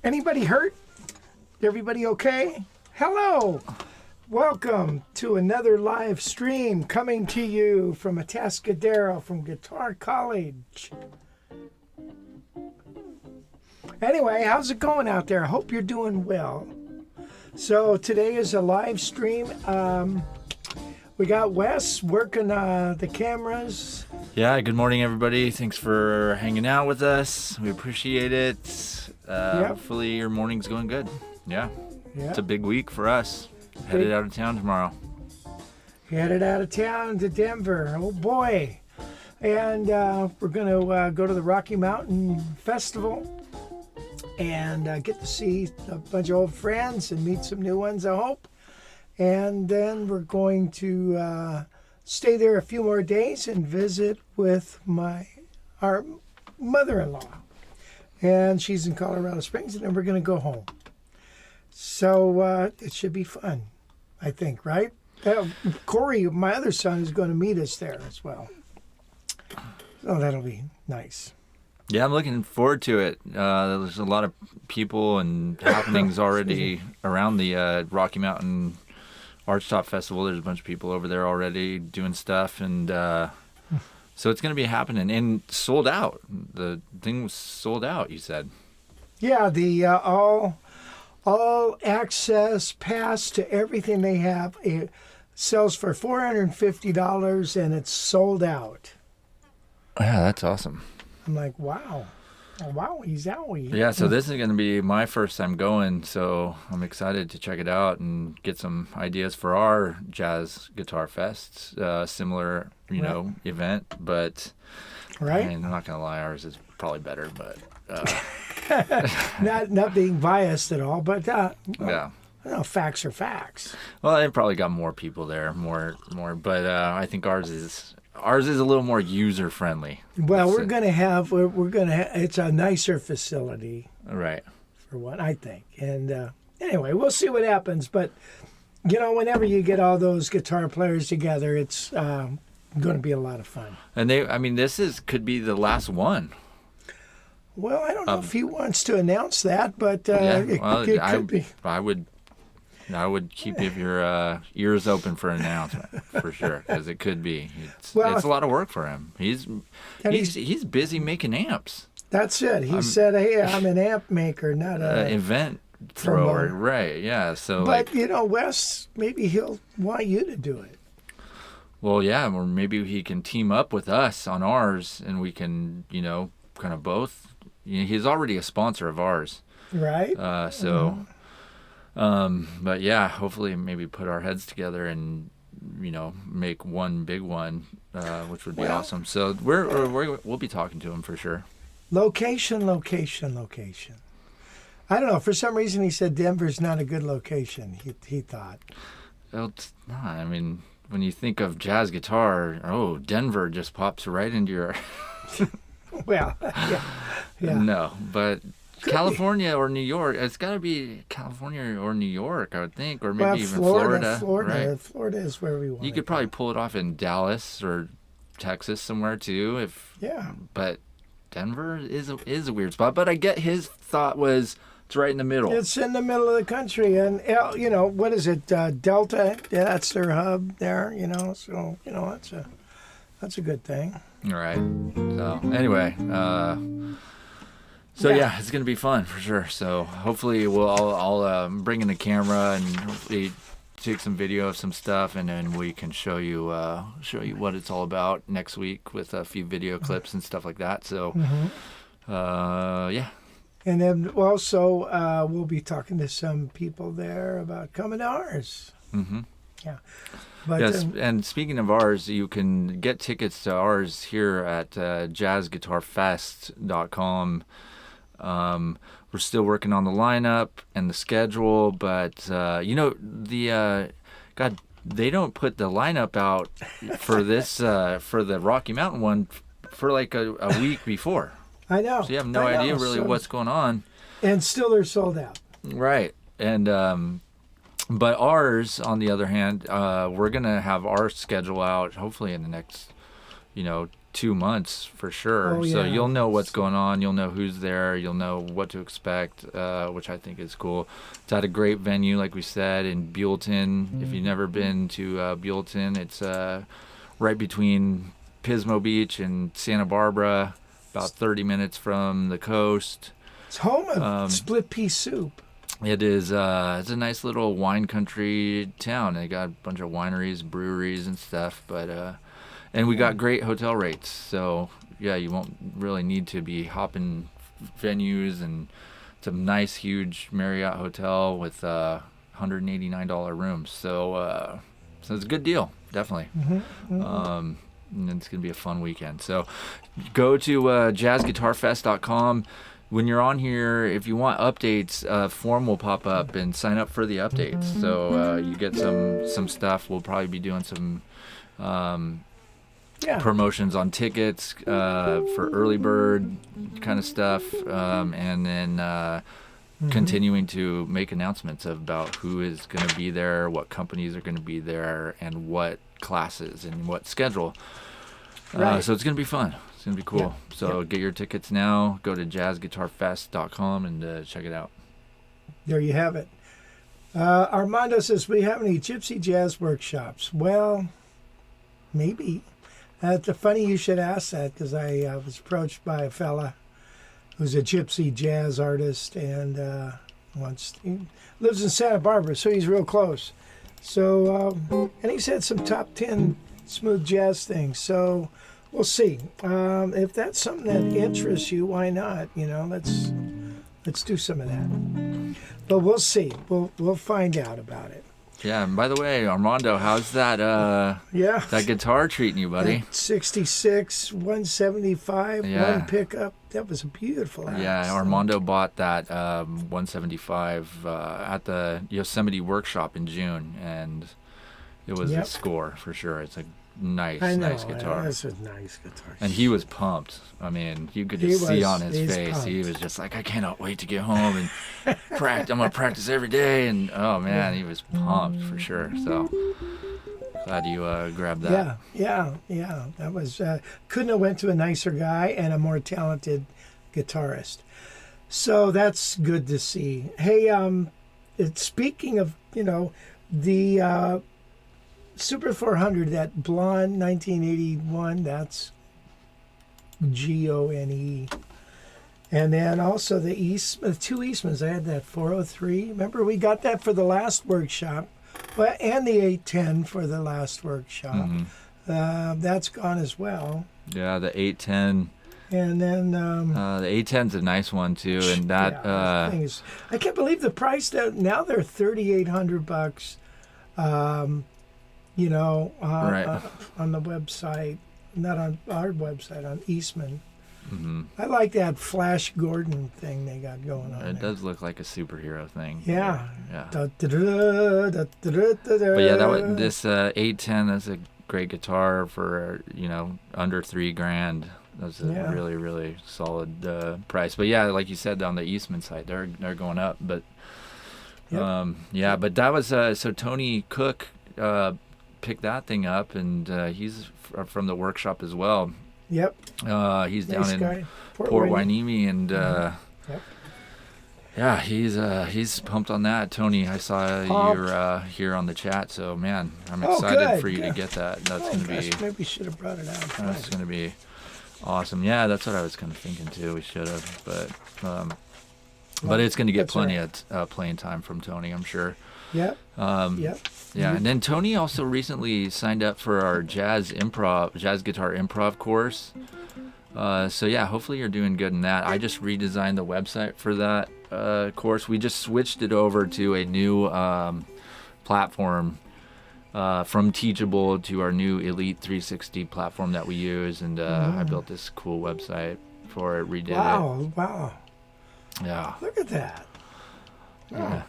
Anybody hurt? Everybody okay? Hello! Welcome to another live stream coming to you from Atascadero from Guitar College. Anyway, how's it going out there? I hope you're doing well. So today is a live stream. We got Wes working the cameras. Yeah, good morning, everybody. Thanks for hanging out with us. We appreciate it. Yep. Hopefully your morning's going good. Yeah. Yep. It's a big week for us. Headed out of town tomorrow. Headed out of town to Denver. Oh, boy. And we're going to go to the Rocky Mountain Festival and get to see a bunch of old friends and meet some new ones, I hope. And then we're going to stay there a few more days and visit with our mother-in-law. And she's in Colorado Springs, and then we're going to go home. So it should be fun, I think, right? Corey, my other son, is going to meet us there as well. So that'll be nice. Yeah, I'm looking forward to it. There's a lot of people and happenings already around the Rocky Mountain Archtop Festival. There's a bunch of people over there already doing stuff, and so it's going to be happening and sold out. The thing was sold out, you said. Yeah, the all access pass to everything they have. It sells for $450 and it's sold out. Yeah, that's awesome. I'm like, wow. Wowie zowie. Yeah, so this is going to be my first time going, so I'm excited to check it out and get some ideas for our Jazz Guitar Fest, similar, event. But right? I'm not going to lie, ours is probably better, but not being biased at all, but yeah. Facts are facts. Well, they probably got more people there, more, but I think ours is a little more user friendly. Well, we're gonna have it's a nicer facility, right? For one, I think. And anyway, we'll see what happens. But whenever you get all those guitar players together, it's going to be a lot of fun. And this could be the last one. Well, I don't know if he wants to announce that, but Yeah, it well, could be. I would keep your ears open for an announcement for sure, because it could be. It's a lot of work for him. He's busy making amps. That's it. He said, "Hey, I'm an amp maker, not a event thrower." promoter. Right? Yeah. So, But Wes, maybe he'll want you to do it. well, yeah, or maybe he can team up with us on ours, and we can, kind of both. He's already a sponsor of ours, Right? But yeah, hopefully maybe put our heads together and make one big one, which would be awesome. So we'll be talking to him for sure. Location. I don't know. For some reason, he said Denver's not a good location. He thought. Well, it's not. I mean, when you think of jazz guitar, Denver just pops right into your. Well, yeah. No, but California or New York. It's got to be California or New York, I would think, or maybe even Florida. Right? Florida is where we want. You could probably pull it off in Dallas or Texas somewhere too. But Denver is a weird spot. But I get his thought was it's right in the middle. It's in the middle of the country, and what is it? Delta. Yeah, that's their hub there. So that's a good thing. All right. So anyway, it's gonna be fun for sure. So hopefully I'll bring in the camera and hopefully take some video of some stuff, and then we can show you what it's all about next week with a few video clips and stuff like that. So yeah. And then also we'll be talking to some people there about coming to ours. Mm-hmm. Yeah. But, yes, and speaking of ours, you can get tickets to ours here at jazzguitarfest.com. We're still working on the lineup and the schedule, but they don't put the lineup out for this for the Rocky Mountain one for like a week before. I know. So you have no idea really what's going on. And still they're sold out. Right. And but ours, on the other hand, we're going to have our schedule out hopefully in the next, 2 months for sure. Oh, yeah. So you'll know what's going on. You'll know who's there. You'll know what to expect, which I think is cool. It's at a great venue, like we said, in Buellton. If you've never been to Buellton, it's right between Pismo Beach and Santa Barbara, about 30 minutes from the coast. It's home of split pea soup. It is. It's a nice little wine country town. They got a bunch of wineries, breweries, and stuff. But and we got great hotel rates. So yeah, you won't really need to be hopping venues. And it's a nice, huge Marriott hotel with $189 rooms. So it's a good deal, definitely. And it's gonna be a fun weekend. So go to jazzguitarfest.com. When you're on here, if you want updates, a form will pop up and sign up for the updates. So you get some stuff. We'll probably be doing some promotions on tickets for early bird kind of stuff, and then continuing to make announcements about who is going to be there, what companies are going to be there, and what classes and what schedule. So it's going to be fun. It's going to be cool. So get your tickets now. Go to jazzguitarfest.com and check it out. There you have it. Armando says, we have any gypsy jazz workshops? Well, maybe. It's funny you should ask that, because I was approached by a fella who's a gypsy jazz artist, and he lives in Santa Barbara, so he's real close. So, and he's had some top 10 smooth jazz things. So we'll see. If that's something that interests you, why not? Let's do some of that. But we'll see. We'll find out about it. Yeah, and by the way, Armando, how's that that guitar treating you, buddy? 66, 175, one pickup. That was a beautiful ass. Yeah, Armando bought that 175 at the Yosemite Workshop in June, and it was a score for sure. It's a nice guitar. That's a nice guitar. And he was pumped. I mean, you could just see on his face. Pumped. He was just like, I cannot wait to get home and practice. I'm going to practice every day. And, oh, man, he was pumped for sure. So glad you grabbed that. Yeah. That was, couldn't have went to a nicer guy and a more talented guitarist. So that's good to see. Hey, speaking of, the Super 400, that blonde 1981, that's Gone. And then also the two Eastmans. I had that 403. Remember, we got that for the last workshop. Well, and the 810 for the last workshop. That's gone as well. Yeah, the 810. And then the 810's a nice one too, and that thing is, I can't believe the price. That now they're $3,800. On the website, not on our website, on Eastman. I like that Flash Gordon thing they got going on. It does look like a superhero thing. Yeah. But yeah, this 810, that's a great guitar for under $3,000. That's a really, really solid price. But yeah, like you said, on the Eastman side, they're going up. But but that was so Tony Cook picked that thing up, and he's from the workshop as well. Yep. He's down in Port Hueneme, and he's pumped on that. Tony, I saw you're here on the chat, so man, I'm excited for you to get that. That's going to be. Maybe we should have brought it out. That's going to be awesome. Yeah, that's what I was kind of thinking too. We should have, but it's going to get plenty of playing time from Tony, I'm sure. Yep. Yeah, and then Tony also recently signed up for our jazz guitar improv course. So yeah, hopefully you're doing good in that. I just redesigned the website for that course. We just switched it over to a new platform from Teachable to our new Elite 360 platform that we use, and I built this cool website for it, redid it. Wow. Yeah. Look at that. Yeah,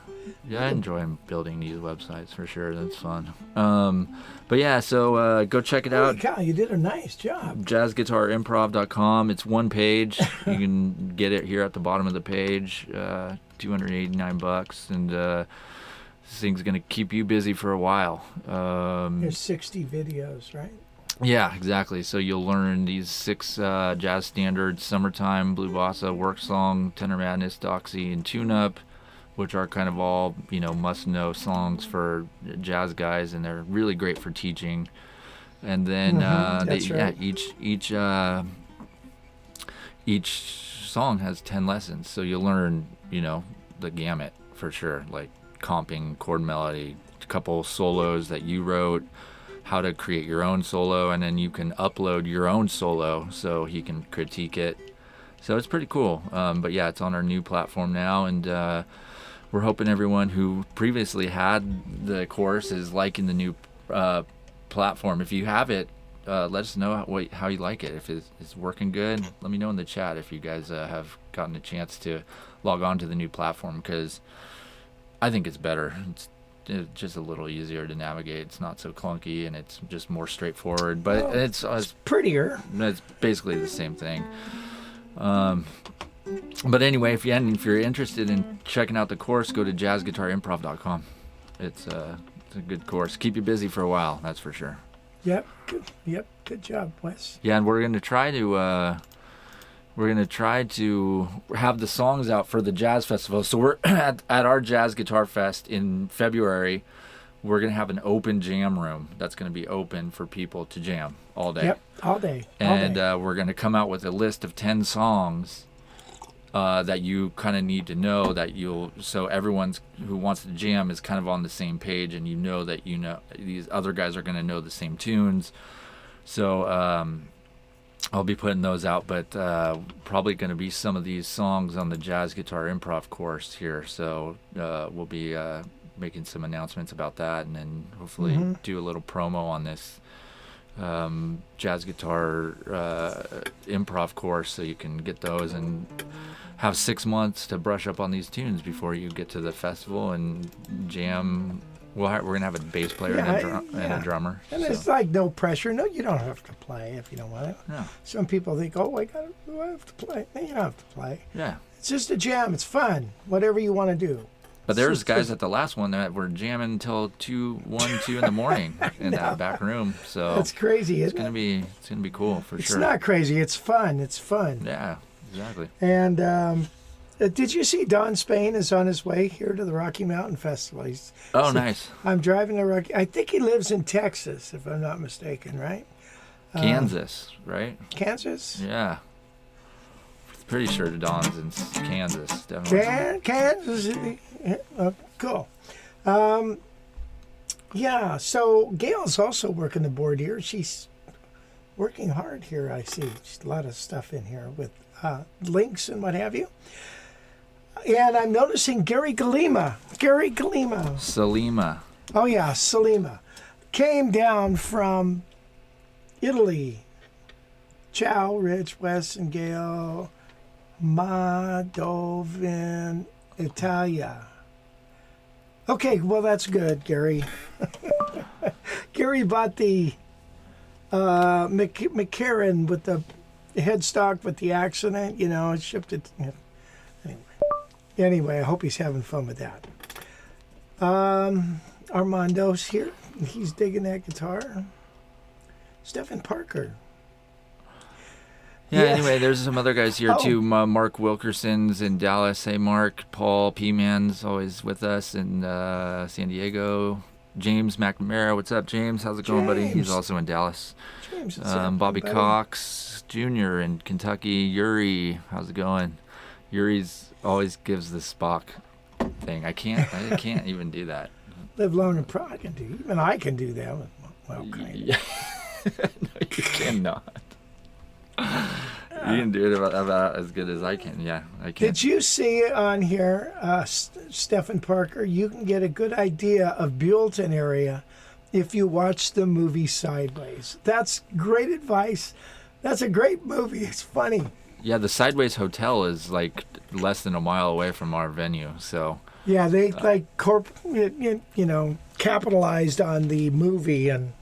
I enjoy building these websites for sure. That's fun. But yeah, so go check it out. Holy cow, you did a nice job. JazzGuitarImprov.com. It's one page. You can get it here at the bottom of the page. $289, and this thing's gonna keep you busy for a while. There's 60 videos, right? Yeah, exactly. So you'll learn these 6 jazz standards: Summertime, Blue Bossa, Work Song, Tenor Madness, Doxy, and Tune Up, which are kind of all, must-know songs for jazz guys, and they're really great for teaching. And then each song has 10 lessons, so you'll learn, the gamut for sure, like comping, chord melody, a couple solos that you wrote, how to create your own solo, and then you can upload your own solo so he can critique it. So it's pretty cool. But yeah, it's on our new platform now, and we're hoping everyone who previously had the course is liking the new platform. If you have it, let us know how you like it. If it's working good, let me know in the chat if you guys have gotten a chance to log on to the new platform, because I think it's better. It's just a little easier to navigate. It's not so clunky, and it's just more straightforward. But it's prettier. It's basically the same thing. But anyway, if you're interested in checking out the course, go to jazzguitarimprov.com. It's a good course. Keep you busy for a while, that's for sure. Yep. Good job, Wes. Yeah, and we're gonna try to have the songs out for the jazz festival. So we're at our Jazz Guitar Fest in February. We're gonna have an open jam room that's gonna be open for people to jam all day. Yep, all day. And we're gonna come out with a list of 10 songs that you kind of need to know, so everyone who wants to jam is kind of on the same page, and that these other guys are going to know the same tunes. So I'll be putting those out, but probably going to be some of these songs on the Jazz Guitar Improv course here. So we'll be making some announcements about that, and then hopefully do a little promo on this jazz guitar improv course, so you can get those and have 6 months to brush up on these tunes before you get to the festival and jam. We're gonna have a bass player and a drummer. And it's like no pressure. No, you don't have to play if you don't want to. No. Some people think, I have to play. No, you don't have to play. Yeah. It's just a jam. It's fun. Whatever you want to do. But there's guys at the last one that were jamming until 2 in the morning in that back room. So that's crazy. It's gonna be cool for sure. It's not crazy. It's fun. It's fun. Yeah. exactly. And did you see Don Spain is on his way here to the Rocky Mountain Festival? Oh, nice. I'm driving to Rocky. I think he lives in Texas, if I'm not mistaken, right? Kansas, right? Kansas? Yeah. Pretty sure Don's in Kansas, definitely. Kansas City. Cool. Yeah, so Gail's also working the board here. She's working hard here, I see. Just a lot of stuff in here with links and what have you. And I'm noticing Gary Galima. Salima. Oh, yeah, Salima. Came down from Italy. Ciao, Rich, Wes, and Gail. Madovin, Italia. Okay, well, that's good, Gary. Gary bought the McCarran with the headstock with the accident, shipped it. Anyway, I hope he's having fun with that. Armando's here. He's digging that guitar. Stephen Parker. Yeah, anyway, there's some other guys here too. Mark Wilkerson's in Dallas. Hey, Mark. Paul P-Man's always with us in San Diego. James McNamara. What's up, James? How's it going, buddy? He's also in Dallas. James, Bobby Cox Jr. in Kentucky. Yuri, how's it going? Yuri's always gives the Spock thing. I can't even do that. Live long and proud. Even I can do that. Well, kind of. Yeah. No, you cannot. You can do it about as good as I can. Yeah, I can. Did you see on here, Stephen Parker? You can get a good idea of Buellton area if you watch the movie Sideways. That's great advice. That's a great movie. It's funny. Yeah, the Sideways Hotel is like less than a mile away from our venue. So yeah, they capitalized on the movie and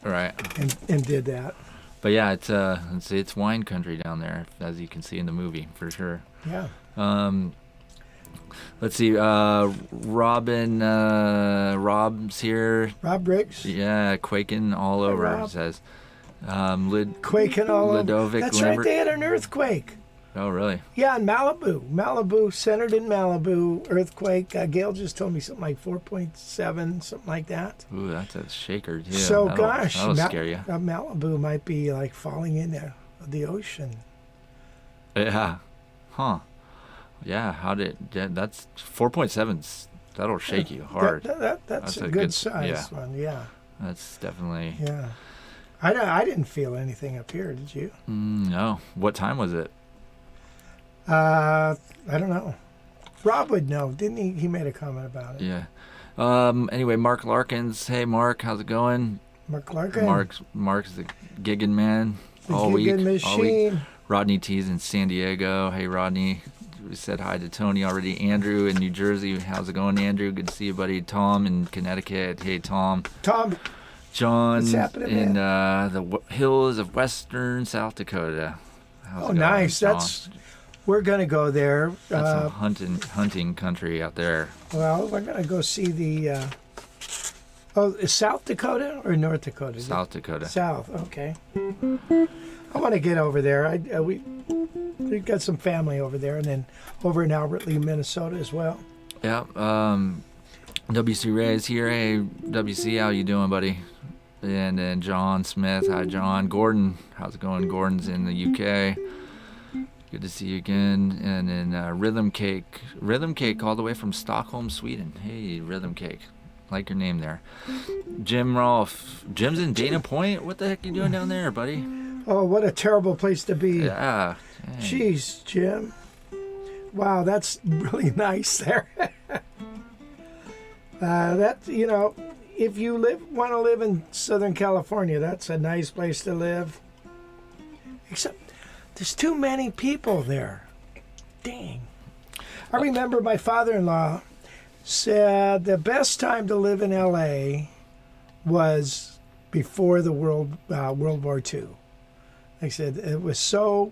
did that. But yeah, it's wine country down there, as you can see in the movie, for sure. Yeah. Let's see. Rob's here. Rob Briggs. Yeah, quaking all over. Rob. It says. Quaking all over. Lidovic That's Lambert. right. They had an earthquake. Oh, really? Yeah, in Malibu, centered in Malibu, earthquake. Gail just told me something like 4.7, something like that. Ooh, that's a shaker too. So, that'll scare you. Malibu might be like falling into the ocean. Yeah. Huh. Yeah. That's 4.7. That'll shake you hard. That's a good size one. Yeah. That's definitely. Yeah. I didn't feel anything up here. Did you? No. What time was it? I don't know. Rob would know, didn't he? He made a comment about it. Yeah. Anyway, Mark Larkins. Hey, Mark, how's it going? Mark Larkin. Mark's the gigging man all gigging week. Machine. Rodney T's in San Diego. Hey, Rodney. We said hi to Tony already. Andrew in New Jersey. How's it going, Andrew? Good to see you, buddy. Tom in Connecticut. Hey, Tom. Tom. John What's happening, in man? the hills of western South Dakota. How's it going, nice. John? We're going to go there. That's a hunting country out there. Well, we're going to go see the... is South Dakota or North Dakota? South Dakota. South, okay. I want to get over there. We've got some family over there, and then over in Albert Lee, Minnesota as well. Yeah. WC Ray's here. Hey, WC, how you doing, buddy? And then John Smith. Hi, John. Gordon, how's it going? Gordon's in the UK. Good to see you again. And then Rhythm Cake all the way from Stockholm, Sweden. Hey, Rhythm Cake. Like your name there. Jim Rolfe. Jim's in Dana Point. What the heck are you doing down there, buddy? Oh, what a terrible place to be. Yeah. Dang. Jeez, Jim. Wow, that's really nice there. If you want to live in Southern California, that's a nice place to live. Except there's too many people there. Dang. I remember my father-in-law said the best time to live in L.A. was before the World War II. They said it was so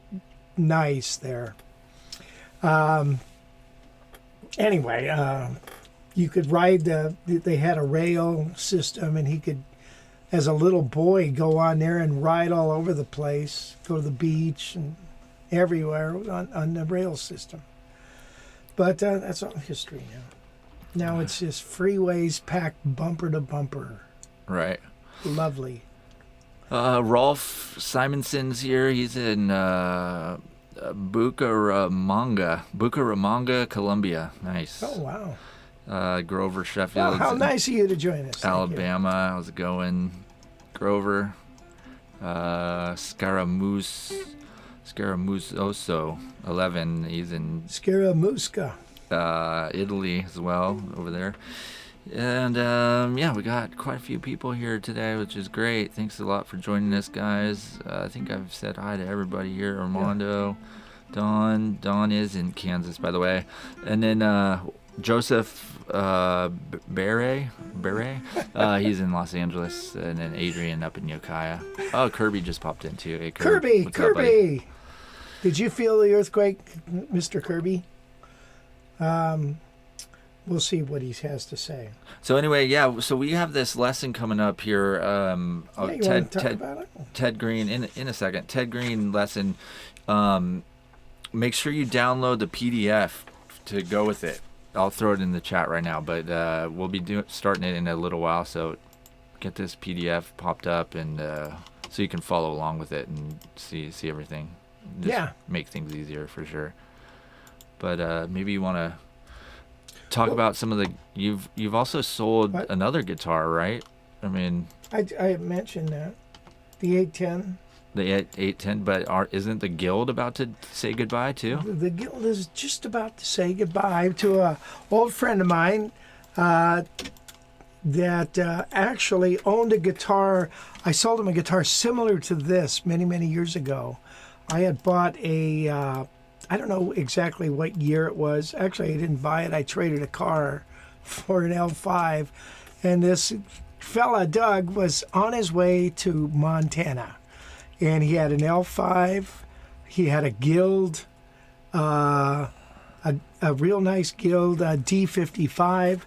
nice there. Anyway, you could ride they had a rail system, and he could, as a little boy, go on there and ride all over the place, go to the beach. And everywhere on the rail system. But that's all history now. Now it's just freeways packed bumper to bumper. Right. Lovely. Rolf Simonson's here. He's in Bucaramanga, Colombia. Nice. Oh, wow. Grover Sheffield. Well, how nice of you to join us. Alabama. How's it going? Grover. Scaramuzoso 11. He's in Scaramusca. Italy as well over there. And yeah, we got quite a few people here today, which is great. Thanks a lot for joining us, guys. I think I've said hi to everybody here. Armando, Don is in Kansas, by the way, and then Joseph Beret, he's in Los Angeles, and then Adrian up in Ukiah. Oh, Kirby just popped in too. Hey, Kirby. What's up, buddy? Did you feel the earthquake, Mr. Kirby? We'll see what he has to say. So anyway, yeah. So we have this lesson coming up here. You want to talk about it? Ted Greene in a second. Ted Greene lesson. Make sure you download the PDF to go with it. I'll throw it in the chat right now, but we'll be starting it in a little while. So get this PDF popped up, and so you can follow along with it and see everything. Just make things easier for sure. But maybe you want to talk about some of the you've also sold another guitar, right? I mean, I mentioned that the 810. The 810, but isn't the Guild about to say goodbye too? The Guild is just about to say goodbye to a old friend of mine that actually owned a guitar. I sold him a guitar similar to this many years ago. I had bought a I don't know exactly what year it was. Actually, I didn't buy it. I traded a car for an L5. And this fella, Doug, was on his way to Montana. And he had an L5. He had a Guild, a real nice Guild D55,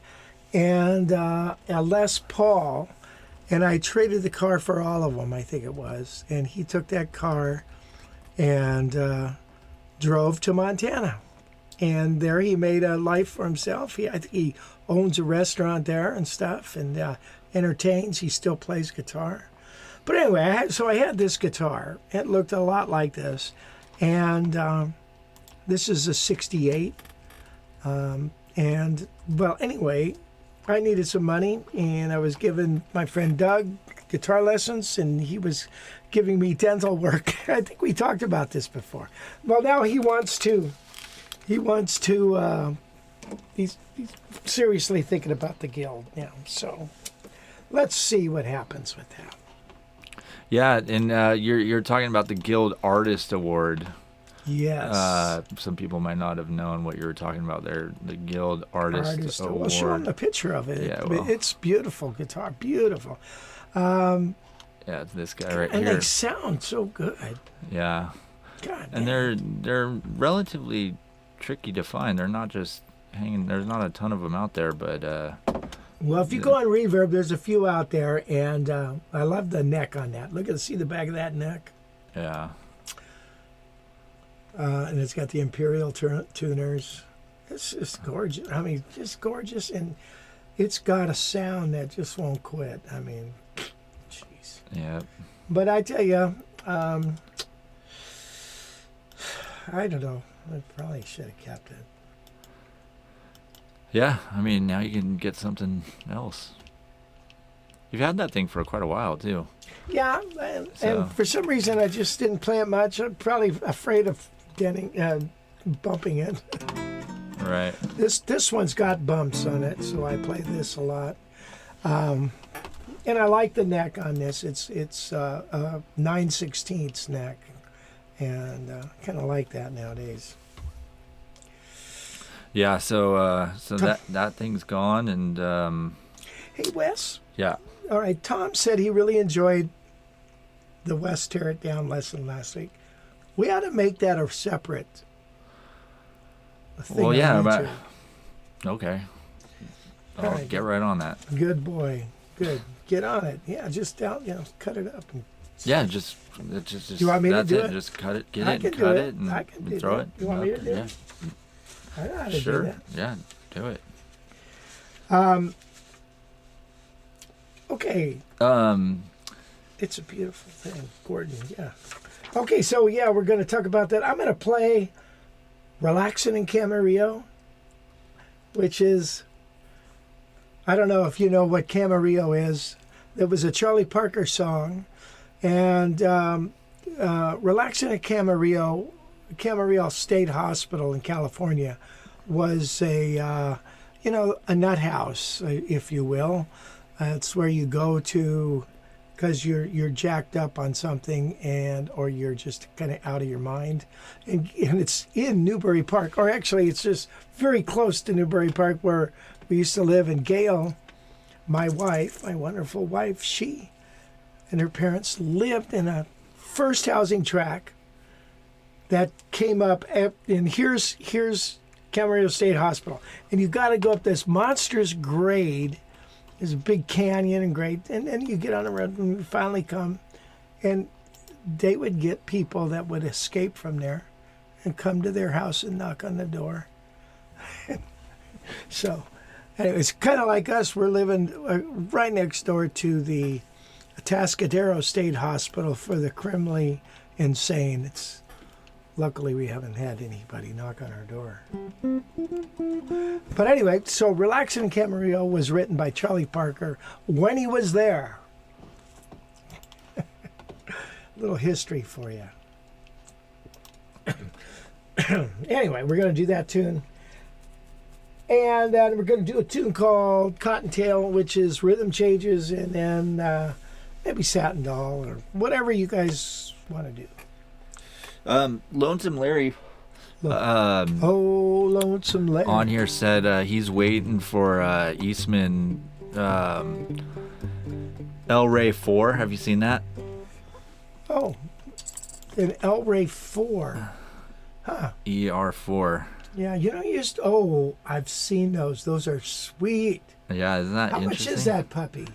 and a Les Paul. And I traded the car for all of them, I think it was. And he took that car and drove to Montana, and there he made a life for himself. I think he owns a restaurant there and stuff, and entertains. He still plays guitar. But anyway, so I had this guitar. It looked a lot like this, and this is a 68. And well, anyway, I needed some money, and I was giving my friend Doug guitar lessons, and he was giving me dental work. I think we talked about this before. Well, now he's seriously thinking about the Guild now. So let's see what happens with that. Yeah, and you're talking about the Guild Artist Award. Yes. Some people might not have known what you were talking about there. The Guild Artist Award. Well, show them a picture of it. Yeah, well. It's beautiful guitar, beautiful. Yeah, it's this guy right and here. they sound so good. Yeah. God and damn. they're relatively tricky to find. They're not just hanging. There's not a ton of them out there, but well, if you go on Reverb, there's a few out there, and I love the neck on that. See the back of that neck. Yeah. And it's got the Imperial tuners. It's just gorgeous. I mean, just gorgeous, and it's got a sound that just won't quit. I mean, jeez. Yeah. But I tell you, I don't know. I probably should have kept it. Yeah, I mean, now you can get something else. You've had that thing for quite a while, too. Yeah, and for some reason I just didn't play it much. I'm probably afraid of bumping it. Right. This one's got bumps on it, so I play this a lot. And I like the neck on this. It's 9/16 neck, and kind of like that nowadays. Yeah, so that thing's gone, and Hey, Wes. yeah. All right, Tom said he really enjoyed the Wes Tear It Down lesson last week. We ought to make that a separate thing. Well, yeah, on but YouTube. okay. All I'll right. get right on that. Good boy. Good. Get on it. Yeah, just cut it up and Yeah, just do you want me to that's do it. it? Just cut it, get I it, can and do cut it. it, and I can do throw that. it. You want me to do Yeah. it? I know how to do Sure. that. Yeah, do it. Okay. Um, It's a beautiful thing, Gordon. Yeah. Okay, so yeah, we're going to talk about that. I'm going to play Relaxing in Camarillo, which is, I don't know if you know what Camarillo is. It was a Charlie Parker song. And Relaxing in Camarillo State Hospital in California was a nut house, if you will. It's where you go to because you're jacked up on something or you're just kind of out of your mind. And it's in Newbury Park, or actually it's just very close to Newbury Park where we used to live. And Gail, my wife, my wonderful wife, she and her parents lived in a first housing tract that came up and here's Camarillo State Hospital. And you've got to go up this monstrous grade. There's a big canyon and grade, and then you get on the road and you finally come. And they would get people that would escape from there and come to their house and knock on the door. So anyway, it's kind of like us. We're living right next door to the Atascadero State Hospital for the criminally insane. Luckily, we haven't had anybody knock on our door. But anyway, so Relaxing in Camarillo was written by Charlie Parker when he was there. Little history for you. Anyway, we're going to do that tune. And we're going to do a tune called Cottontail, which is rhythm changes, and then maybe Satin Doll or whatever you guys want to do. Lonesome Larry Lonesome Larry on here said he's waiting for Eastman El Rey 4. Have you seen that? Oh, an El Rey 4. Huh. ER4. Yeah, I've seen those. Those are sweet. Yeah, isn't that How interesting? much is that puppy?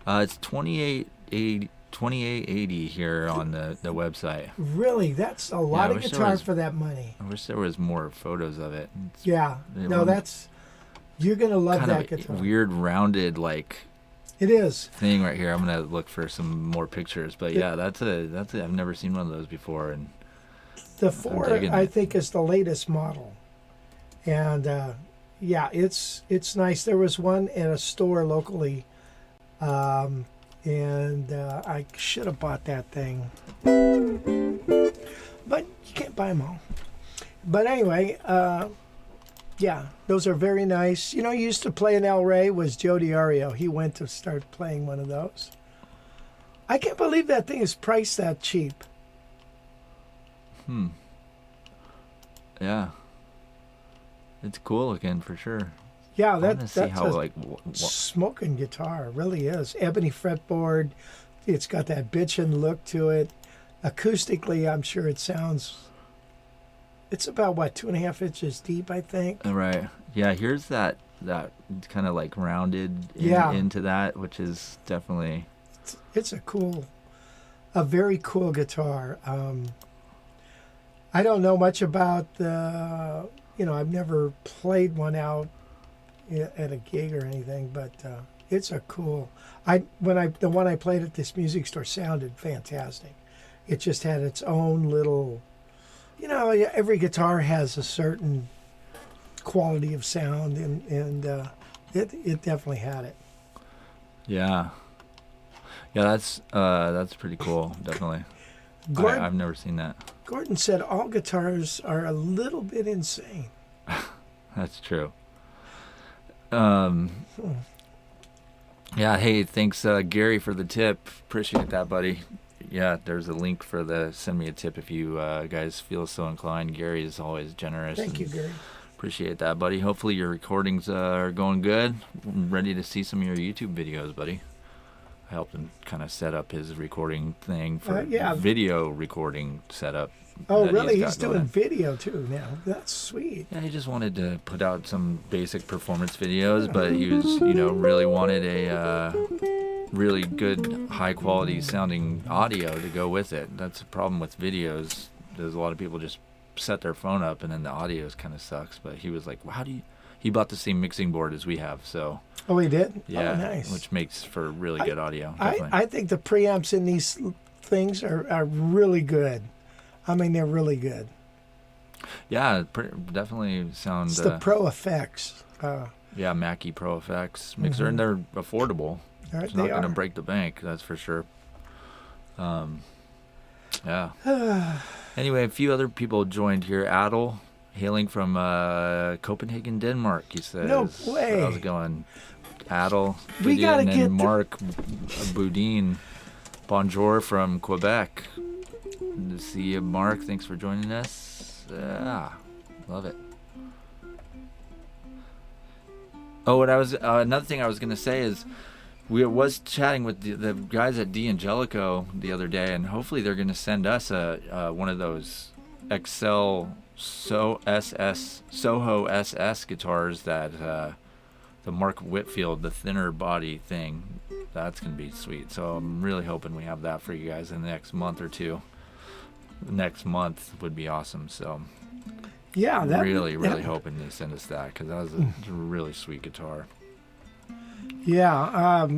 It's $28.80 here on the website. Really? That's a lot of guitar for that money. I wish there was more photos of it. You're going to love that guitar. Weird rounded It is. thing right here. I'm going to look for some more pictures. But yeah, that's it. I've never seen one of those before. And the 4, I think, is the latest model. And it's nice. There was one in a store locally. And I should have bought that thing. But you can't buy them all. But anyway, those are very nice. You used to play in El Rey was Joe DiArio. He went to start playing one of those. I can't believe that thing is priced that cheap. Yeah. It's cool looking for sure. Yeah, that's how smoking guitar. It really is. Ebony fretboard. It's got that bitchin' look to it. Acoustically, I'm sure it sounds. It's about 2.5 inches deep, I think. Right. Yeah. Here's that kind of rounded into that, which is definitely. It's a very cool guitar. I don't know much about the. I've never played one out at a gig or anything, but it's a cool. The one I played at this music store sounded fantastic. It just had its own little. Every guitar has a certain quality of sound, and it definitely had it. Yeah. Yeah, that's pretty cool. Definitely. I've never seen that. Gordon said all guitars are a little bit insane. That's true. Yeah, hey, thanks Gary for the tip. Appreciate that, buddy. Yeah, there's a link for send me a tip if you guys feel so inclined. Gary is always generous. Thank you, Gary. Appreciate that, buddy. Hopefully your recordings are going good. I'm ready to see some of your YouTube videos, buddy. I helped him kind of set up his recording thing for video recording setup. Oh, really? He's doing video too now. That's sweet. Yeah, he just wanted to put out some basic performance videos, but he was, really wanted really good, high quality sounding audio to go with it. That's a problem with videos. There's a lot of people just set their phone up and then the audio kind of sucks. But he was like, well, he bought the same mixing board as we have, so. Oh, he did? Yeah, oh, nice. Which makes for really good audio. I think the preamps in these things are really good. I mean, they're really good. Yeah, definitely sound. It's the Pro Effects. Yeah, Mackie ProFX mixer, and they're affordable. It's not going to break the bank, that's for sure. Yeah. Anyway, a few other people joined here. Adel, hailing from Copenhagen, Denmark, he says. No way. How's it going? Adel, we gotta and get Mark Boudin. Bonjour from Quebec. Good to see you, Mark. Thanks for joining us. Yeah, love it. Oh, what I was another thing I was gonna say is we was chatting with the guys at D'Angelico the other day, and hopefully they're gonna send us one of those Excel Soho SS guitars that the Mark Whitfield, the thinner body thing. That's gonna be sweet. So I'm really hoping we have that for you guys in the next month or two. Next month would be awesome. So yeah, really hoping they send us that, because that was a really sweet guitar. Yeah.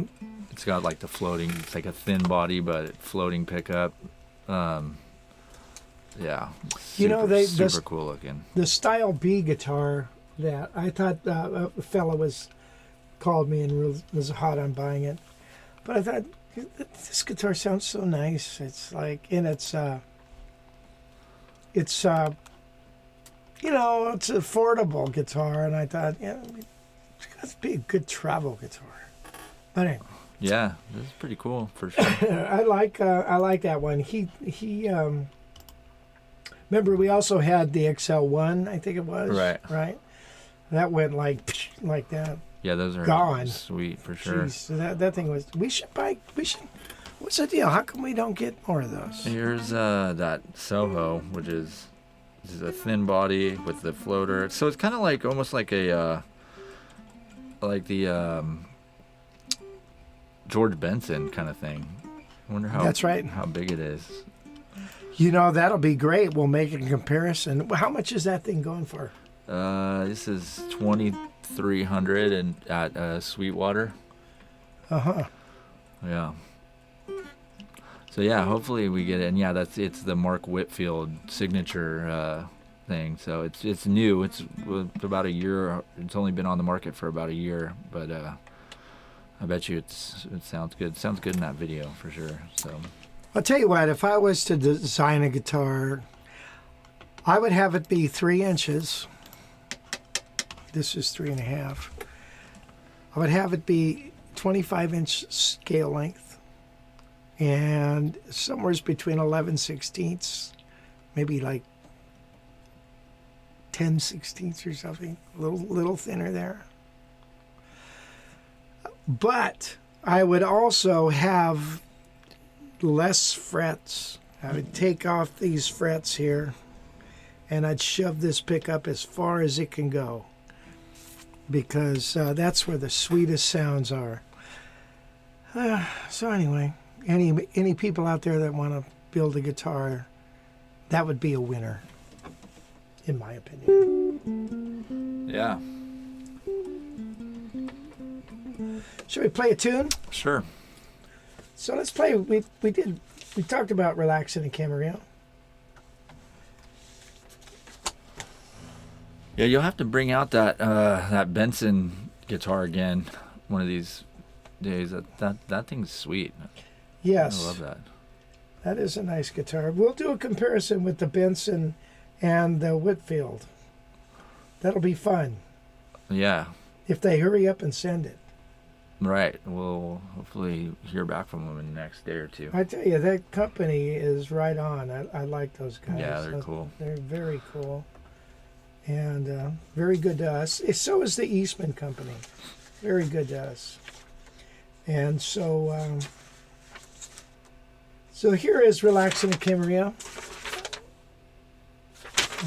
It's got like the floating. It's like a thin body but floating pickup. Yeah. Super cool looking. The Style B guitar that I thought a fellow called me and was hot on buying it. But I thought, this guitar sounds so nice. It's like, and it's it's an affordable guitar, and I thought, it's got to be a good travel guitar. But anyway. Yeah, this is pretty cool for sure. I like that one. He remember we also had the XL1, I think it was. Right. That went like that. Yeah, those are gone. Sweet for sure. Jeez, that thing was. We should. What's the deal? How come we don't get more of those? Here's that Soho, which is a thin body with the floater. So it's kind of like almost like the George Benson kind of thing. I wonder how. That's right. How big it is. That'll be great. We'll make a comparison. How much is that thing going for? This is $2,300 and at Sweetwater. Yeah. So yeah, hopefully we get it. And yeah, it's the Mark Whitfield signature thing. So it's new. It's about a year. It's only been on the market for about a year, but I bet you it sounds good. It sounds good in that video for sure. So I'll tell you what. If I was to design a guitar, I would have it be 3 inches. This is 3.5. I would have it be 25-inch scale length, and somewhere between 11/16, maybe like 10/16 or something, a little thinner there. But I would also have less frets. I would take off these frets here, and I'd shove this pickup as far as it can go, because that's where the sweetest sounds are. So anyway, any people out there that want to build a guitar, that would be a winner, in my opinion. yeah. Should we play a tune? Sure. So let's play. We talked about relaxing in Camarillo. Yeah, you'll have to bring out that Benson guitar again one of these days. That thing's sweet. Yes. I love that. That is a nice guitar. We'll do a comparison with the Benson and the Whitfield. That'll be fun. Yeah. If they hurry up and send it. Right. We'll hopefully hear back from them in the next day or two. I tell you, that company is right on. I like those guys. Yeah, they're cool. They're very cool. And very good to us. So is the Eastman Company. Very good to us. And so here is Relaxing in Camarillo.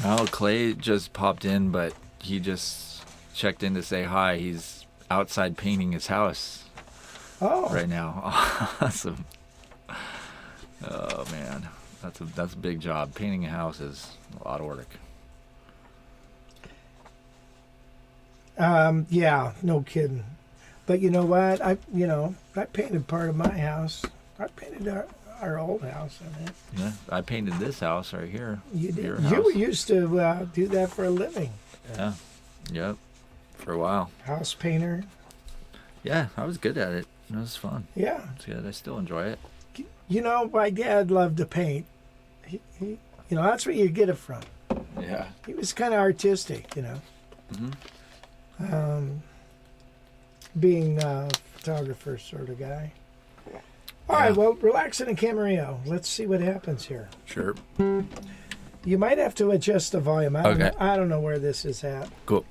Well, Clay just popped in, but he just checked in to say hi. He's outside painting his house. Oh. right now. Awesome. Oh man, that's a big job. Painting a house is a lot of work. Yeah, no kidding. But you know what? I painted part of my house. I painted our old house. I mean. Yeah, I painted this house right here. You did. Your You house. used to do that for a living. Yeah. Yep. For a while. House painter. Yeah, I was good at it. It was fun. Yeah. It's good. I still enjoy it. You know, my dad loved to paint. He that's where you get it from. Yeah. He was kind of artistic, Mm-hmm. Being a photographer sort of guy. All right, well, relax in a Camarillo. Let's see what happens here. Sure. You might have to adjust the volume. Okay. I don't know where this is at. Cool.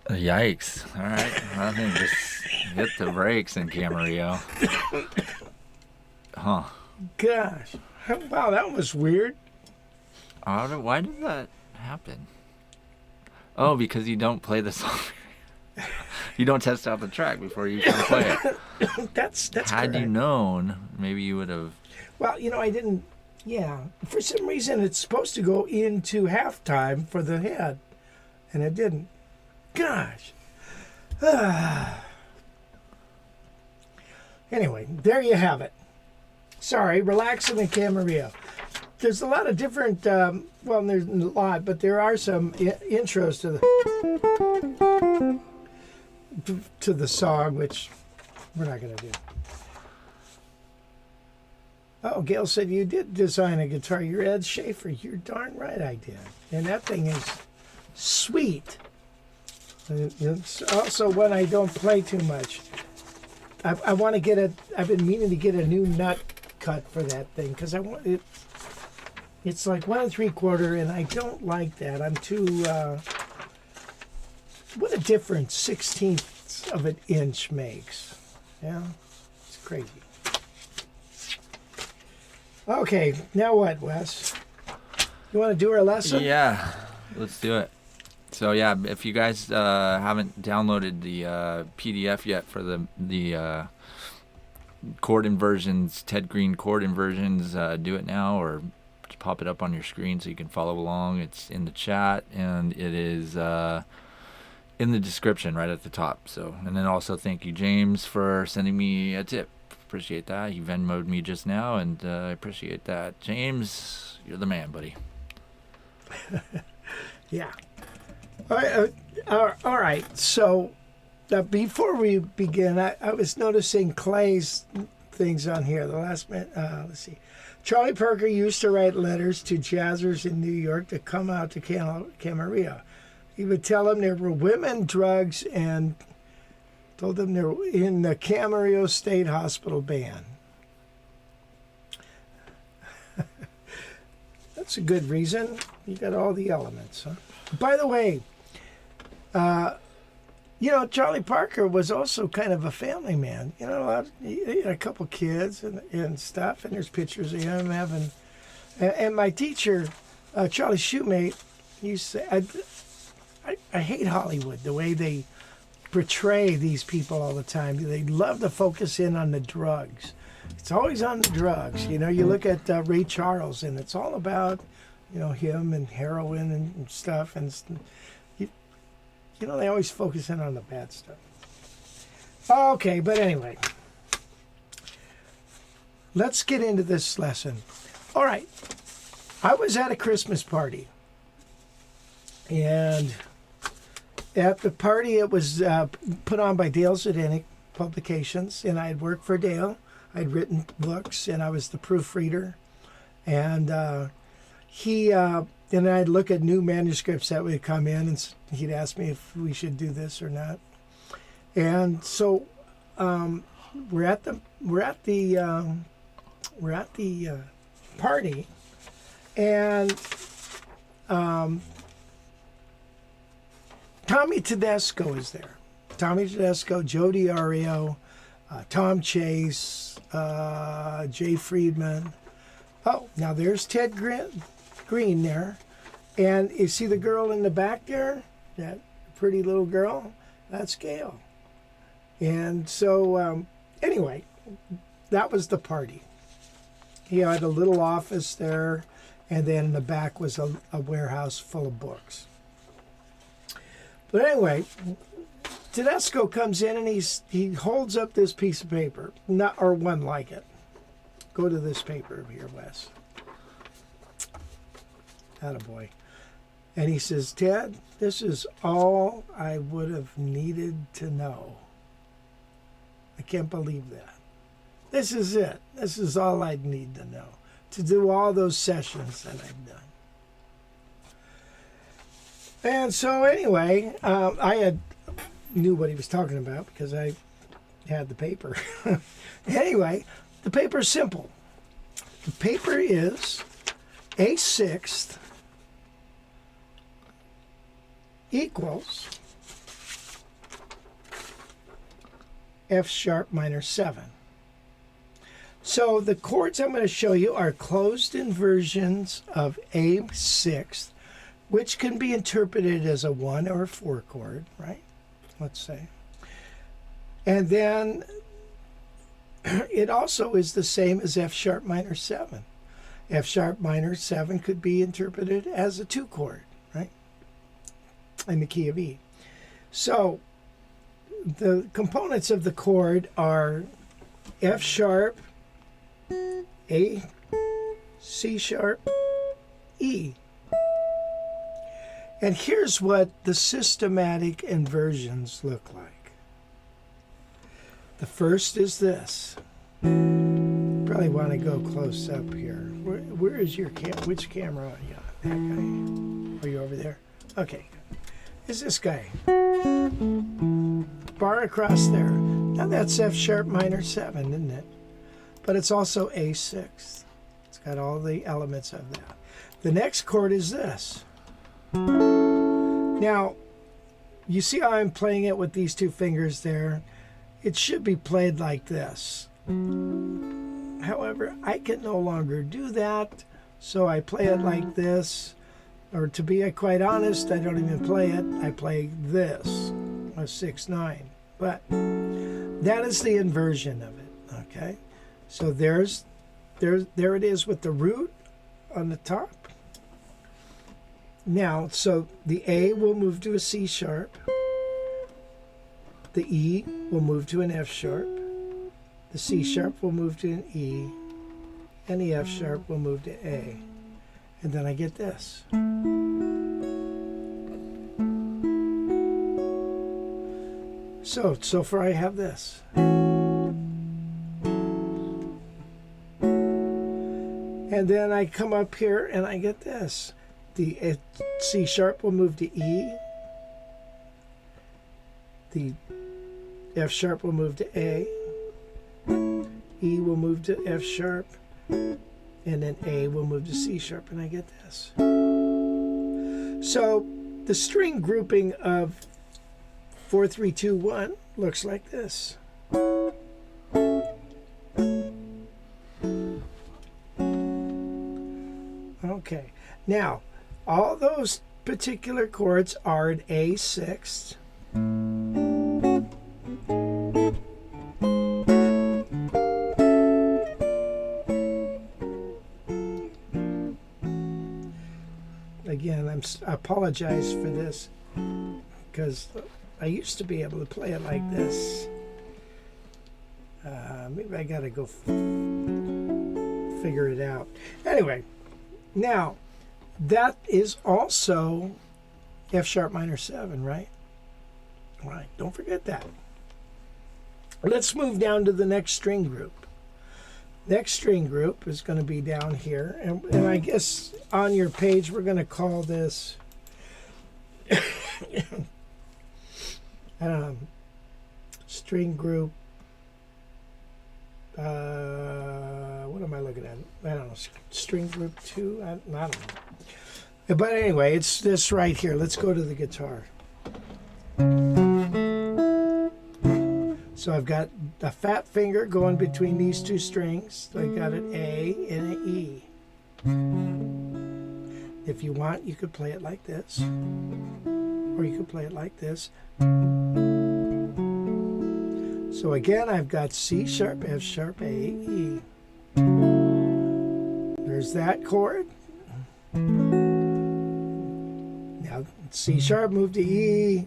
Yikes. All right. I think just hit the brakes in Camarillo. Huh. Gosh. Wow, that was weird. Why did that happen? Oh, because you don't play the song. You don't test out the track before you can play it. That's Had correct. you known, maybe you would have. Well, I didn't. Yeah. For some reason, it's supposed to go into halftime for the head, and it didn't. Gosh. Anyway, there you have it. Sorry, relaxing in Camarillo. There's a lot of different, well, there's a lot, but there are some intros to the song, which we're not going to do. Oh, Gail said you did design a guitar. You're Ed Schaefer. You're darn right I did. And that thing is sweet. It's also when I don't play too much. I want to get I've been meaning to get a new nut cut for that thing because I want it. It's like 1 3/4, and I don't like that. I'm too. What a difference 1/16 of an inch makes. Yeah, it's crazy. Okay, now what, Wes? You want to do our lesson? Yeah, let's do it. So yeah, if you guys haven't downloaded the PDF yet for the chord inversions, Ted Greene chord inversions, do it now, or just pop it up on your screen so you can follow along. It's in the chat, and it is in the description right at the top. So, and then also thank you, James, for sending me a tip. Appreciate that. You Venmo'd me just now, and I appreciate that. James, you're the man, buddy. Yeah. All right. So before we begin, I was noticing Clay's things on here. The last minute. Let's see. Charlie Parker used to write letters to jazzers in New York to come out to Camarillo. He would tell them there were women, drugs, and told them they were in the Camarillo State Hospital band. That's a good reason. You got all the elements, huh? By the way, Charlie Parker was also kind of a family man. He had a couple kids and stuff, and there's pictures of him having. And my teacher, Charlie Shoemate, used to say, I hate Hollywood, the way they portray these people all the time. They love to focus in on the drugs. It's always on the drugs. You look at Ray Charles, and it's all about, him and heroin and stuff. And they always focus in on the bad stuff. Okay, but anyway, let's get into this lesson. All right, I was at a Christmas party, and at the party, it was put on by Dale Zdenek Publications, and I had worked for Dale. I'd written books, and I was the proofreader. And and I'd look at new manuscripts that would come in, and he'd ask me if we should do this or not. And so we're at the party, and Tommy Tedesco is there. Tommy Tedesco, Joe DiArio, Tom Chase, Jay Friedman. Oh, now there's Ted Greene there. And you see the girl in the back there? That pretty little girl? That's Gail. And so, anyway, that was the party. He had a little office there, and then in the back was a warehouse full of books. But anyway, Tedesco comes in and he holds up this piece of paper, or one like it. Go to this paper over here, Wes. Attaboy. And he says, Ted, this is all I would have needed to know. I can't believe that. This is it. This is all I'd need to know to do all those sessions that I've done. And so anyway, I knew what he was talking about because I had the paper. Anyway, the paper's simple. The paper is A6 equals F sharp minor 7. So the chords I'm going to show you are closed inversions of A6, which can be interpreted as a 1 or a 4 chord, right? Let's say. And then it also is the same as F sharp minor 7. F sharp minor 7 could be interpreted as a 2 chord, right? In the key of E. So the components of the chord are F sharp, A, C sharp, E. And here's what the systematic inversions look like. The first is this. Probably want to go close up here. Where is your which camera are you on? That guy? Are you over there? Okay. Is this guy? Bar across there. Now that's F sharp minor 7, isn't it? But it's also A6. It's got all the elements of that. The next chord is this. Now, you see how I'm playing it with these two fingers there? It should be played like this. However, I can no longer do that, so I play it like this. Or to be quite honest, I don't even play it. I play this, a 6/9. But that is the inversion of it, okay? So there it is with the root on the top. Now, so the A will move to a C sharp. The E will move to an F sharp. The C sharp will move to an E. And the F sharp will move to A. And then I get this. So far I have this. And then I come up here and I get this. The C sharp will move to E. The F sharp will move to A. E will move to F sharp. And then A will move to C sharp, and I get this. So the string grouping of 4, 3, 2, 1 looks like this. Okay, now all those particular chords are an A6. Again, I apologize for this because I used to be able to play it like this. Maybe I gotta go figure it out. Anyway, now that is also F sharp minor 7, right? All right, don't forget that. Let's move down to the next string group. Next string group is going to be down here, and I guess on your page we're going to call this string group. What am I looking at? I don't know. String group 2. I don't know. But anyway, it's this right here. Let's go to the guitar. So I've got a fat finger going between these two strings. So I got an A and an E. If you want, you could play it like this. Or you could play it like this. So again, I've got C sharp, F sharp, A, E. There's that chord. Now C sharp moved to E.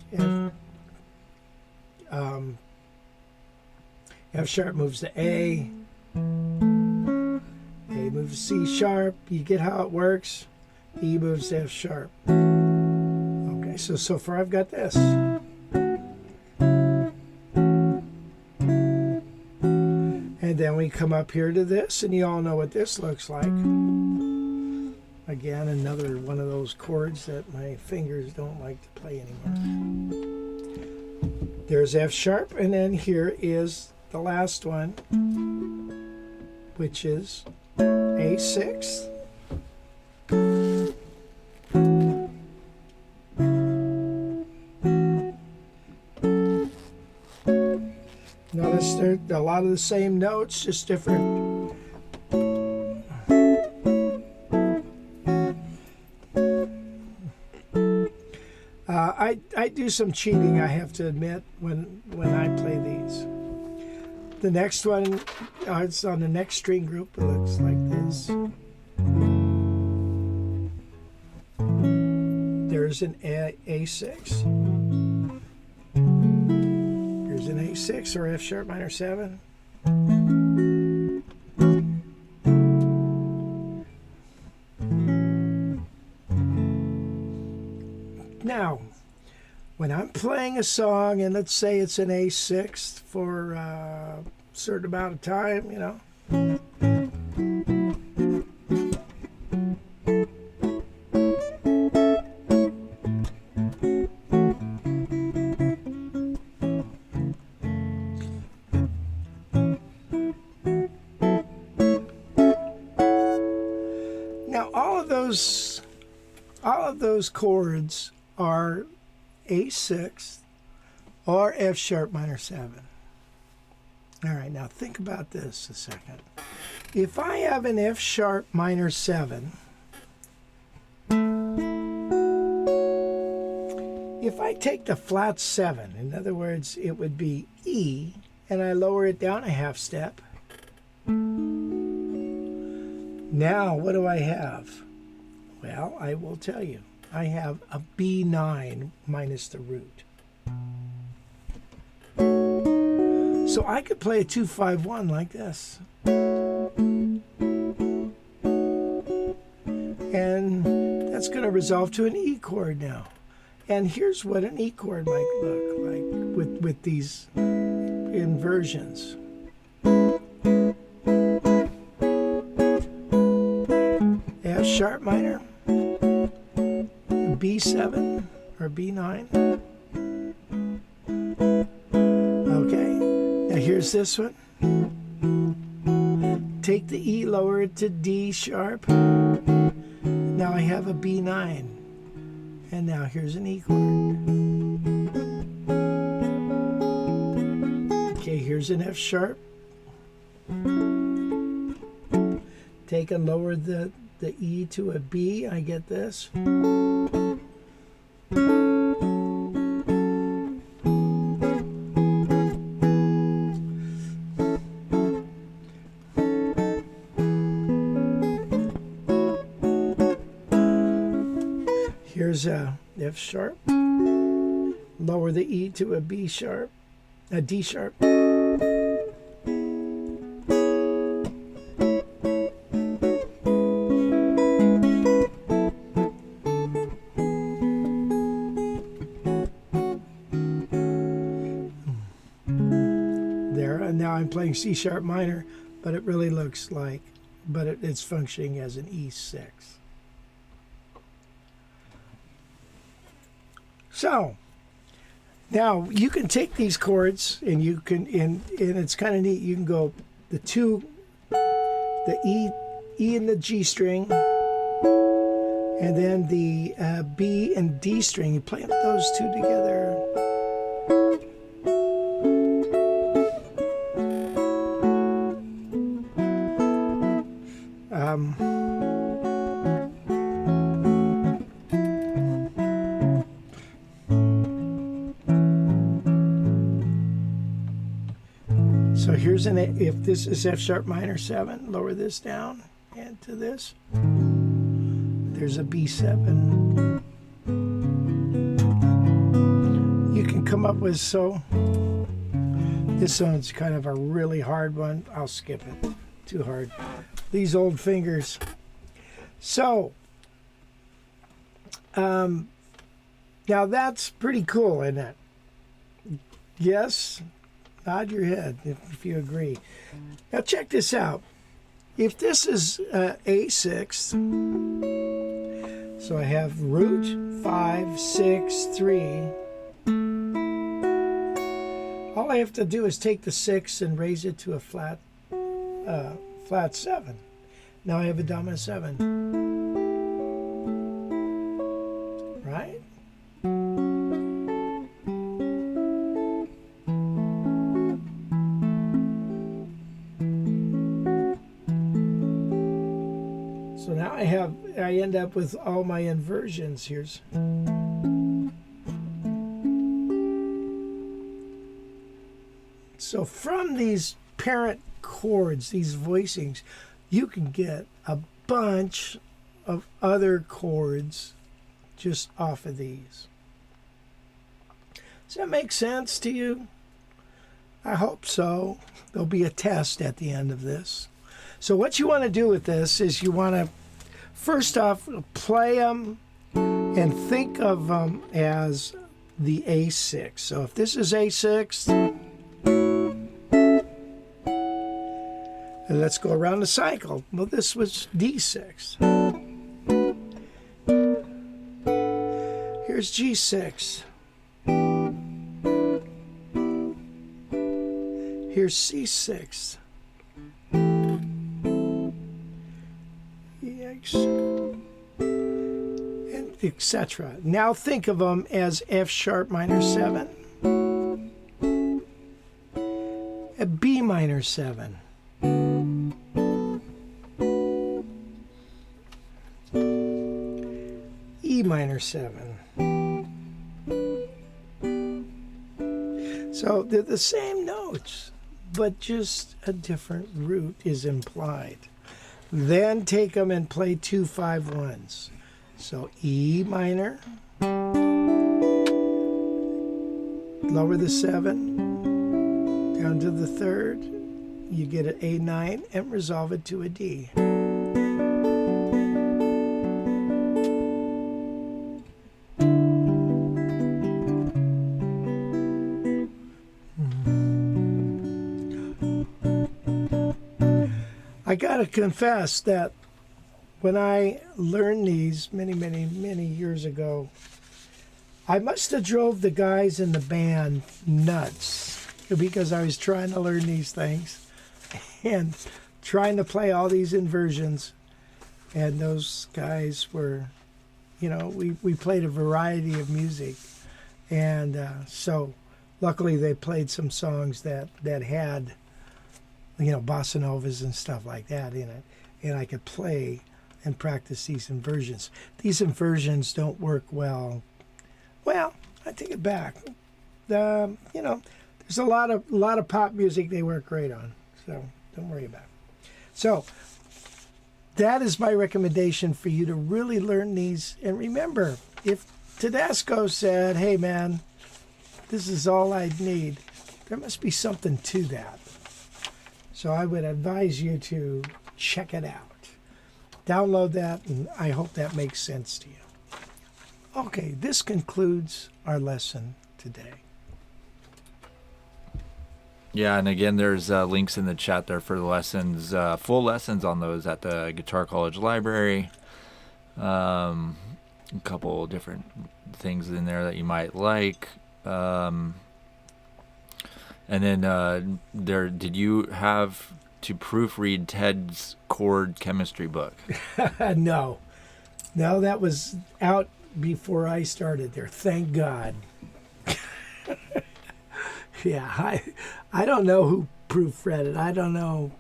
F sharp moves to A. A moves to C sharp. You get how it works. E moves to F sharp. Okay, so far I've got this. And then we come up here to this, and you all know what this looks like. Again, another one of those chords that my fingers don't like to play anymore. There's F sharp, and then here is the last one, which is A6. Notice there are a lot of the same notes, just different. I do some cheating, I have to admit, when I play these. The next one, it's on the next string group. It looks like this. There's an A6. Here's an A6 or F sharp minor 7. playing a song, and let's say it's an A6 for a certain amount of time, you know. Now, all of those chords are A6 or F sharp minor 7. All right, now think about this a second. If I have an F sharp minor 7, if I take the flat 7, in other words, it would be E, and I lower it down a half step. Now, what do I have? Well, I will tell you. I have a B9 minus the root. So I could play a 2-5-1 like this. And that's going to resolve to an E chord now. And here's what an E chord might look like with these inversions. F sharp minor, B7 or B9. Okay, now here's this one. Take the E, lower it to D sharp. Now I have a B9. And now here's an E chord. Okay, here's an F sharp. Take and lower the E to a B, I get this. Here's a F sharp. Lower the E to a B sharp, a D sharp. Now I'm playing C sharp minor, but it really looks like, but it's functioning as an E6. So now you can take these chords and you can, and it's kind of neat. You can go the E and the G string, and then the B and D string. You play those two together. So here's if this is F sharp minor 7, lower this down and to this. There's a B7. You can come up with, so this one's kind of a really hard one. I'll skip it. Too hard. These old fingers. So now that's pretty cool, isn't it? Yes? Nod your head if you agree. Now check this out. If this is A6, so I have root 5, 6, 3. All I have to do is take the 6 and raise it to a flat 7. Now I have a dominant 7. Right? So now I end up with all my inversions. Here's so from these parent chords, these voicings, you can get a bunch of other chords just off of these. Does that make sense to you? I hope so. There'll be a test at the end of this. So what you want to do with this is you want to, first off, play them and think of them as the A6. So if this is A6, and let's go around the cycle. Well, this was D6. Here's G6. Here's C6. Yikes. And etc. Now think of them as F sharp minor 7, a B minor 7, E minor 7. So they're the same notes, but just a different root is implied. Then take them and play 2 5-1s. So E minor, lower the 7, down to the 3rd, you get an A9 and resolve it to a D. I gotta confess that when I learned these many years ago, I must have drove the guys in the band nuts because I was trying to learn these things and trying to play all these inversions. And those guys were, you know, we played a variety of music. And so luckily they played some songs that had, you know, bossa novas and stuff like that in it. And I could play and practice these inversions. These inversions don't work well. Well, I take it back. You know, there's a lot of pop music they work great on. So don't worry about it. So that is my recommendation for you to really learn these. And remember, if Tedesco said, hey man, this is all I need, there must be something to that. So I would advise you to check it out. Download that, and I hope that makes sense to you. Okay, this concludes our lesson today. Yeah, and again, there's links in the chat there for the lessons, full lessons on those at the Guitar College Library. A couple different things in there that you might like. And then did you have to proofread Ted's chord chemistry book? No, that was out before I started there. Thank God. Yeah, I don't know who proofread it. I don't know,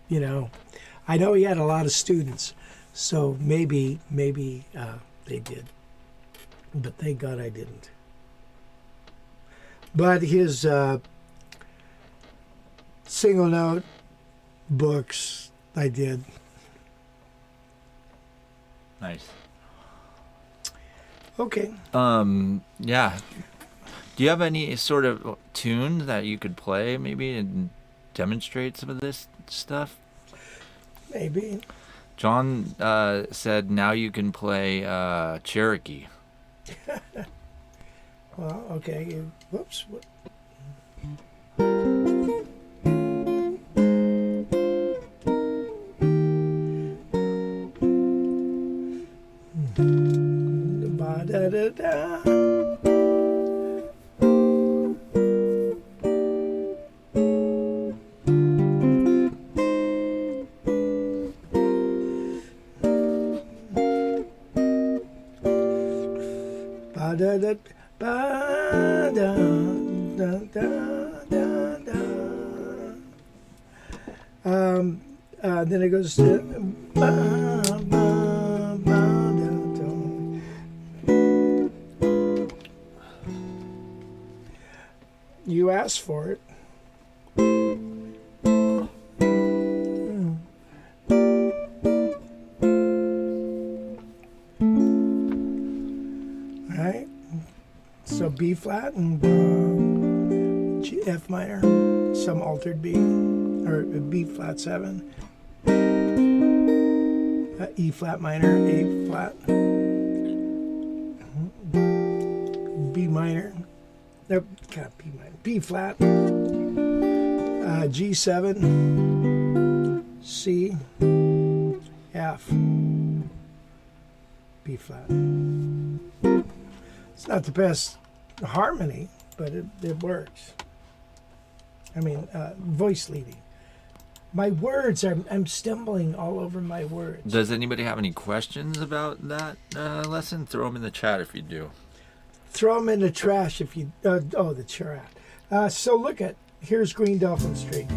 you know. I know he had a lot of students, so maybe they did. But thank God I didn't. But his single note books, I did. Nice. Okay. Yeah. Do you have any sort of tune that you could play maybe and demonstrate some of this stuff? Maybe. John said now you can play Cherokee. Well, okay. Whoops. Da-da-da. Then it goes to you asked for it. Right? So B flat and G, F minor, some altered B, or B flat 7, E flat minor, A flat, B minor. minor. Nope, kind of B minor. B flat. G7. C. F. B flat. It's not the best harmony, but it works. I mean, voice leading. My words, I'm stumbling all over my words. Does anybody have any questions about that lesson? Throw them in the chat if you do. Throw them in the trash if you, the chat. So look at, here's Green Dolphin Street.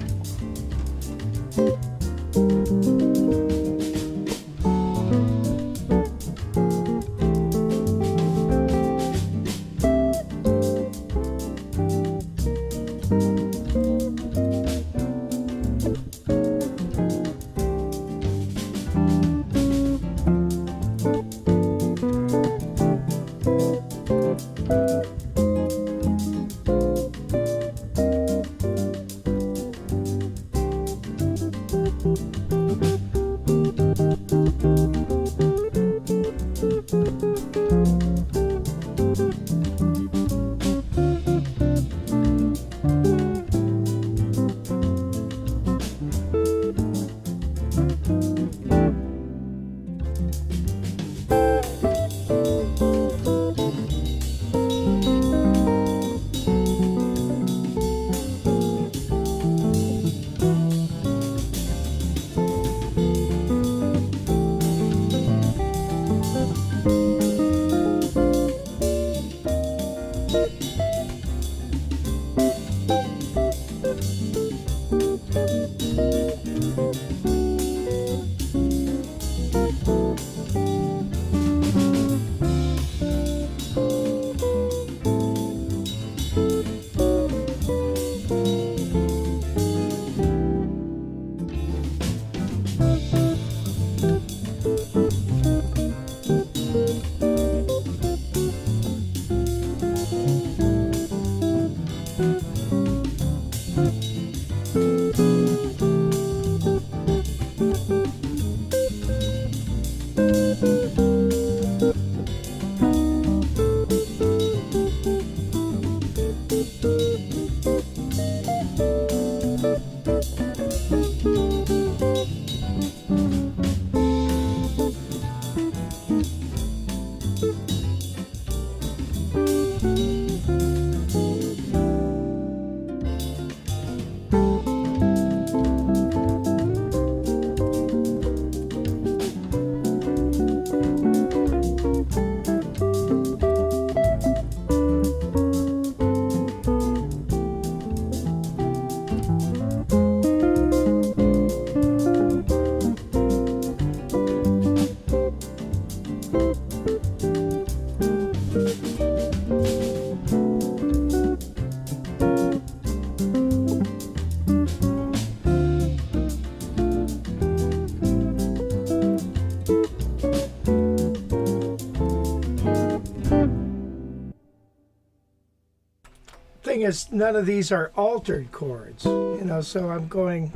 Thing is, none of these are altered chords, so I'm going,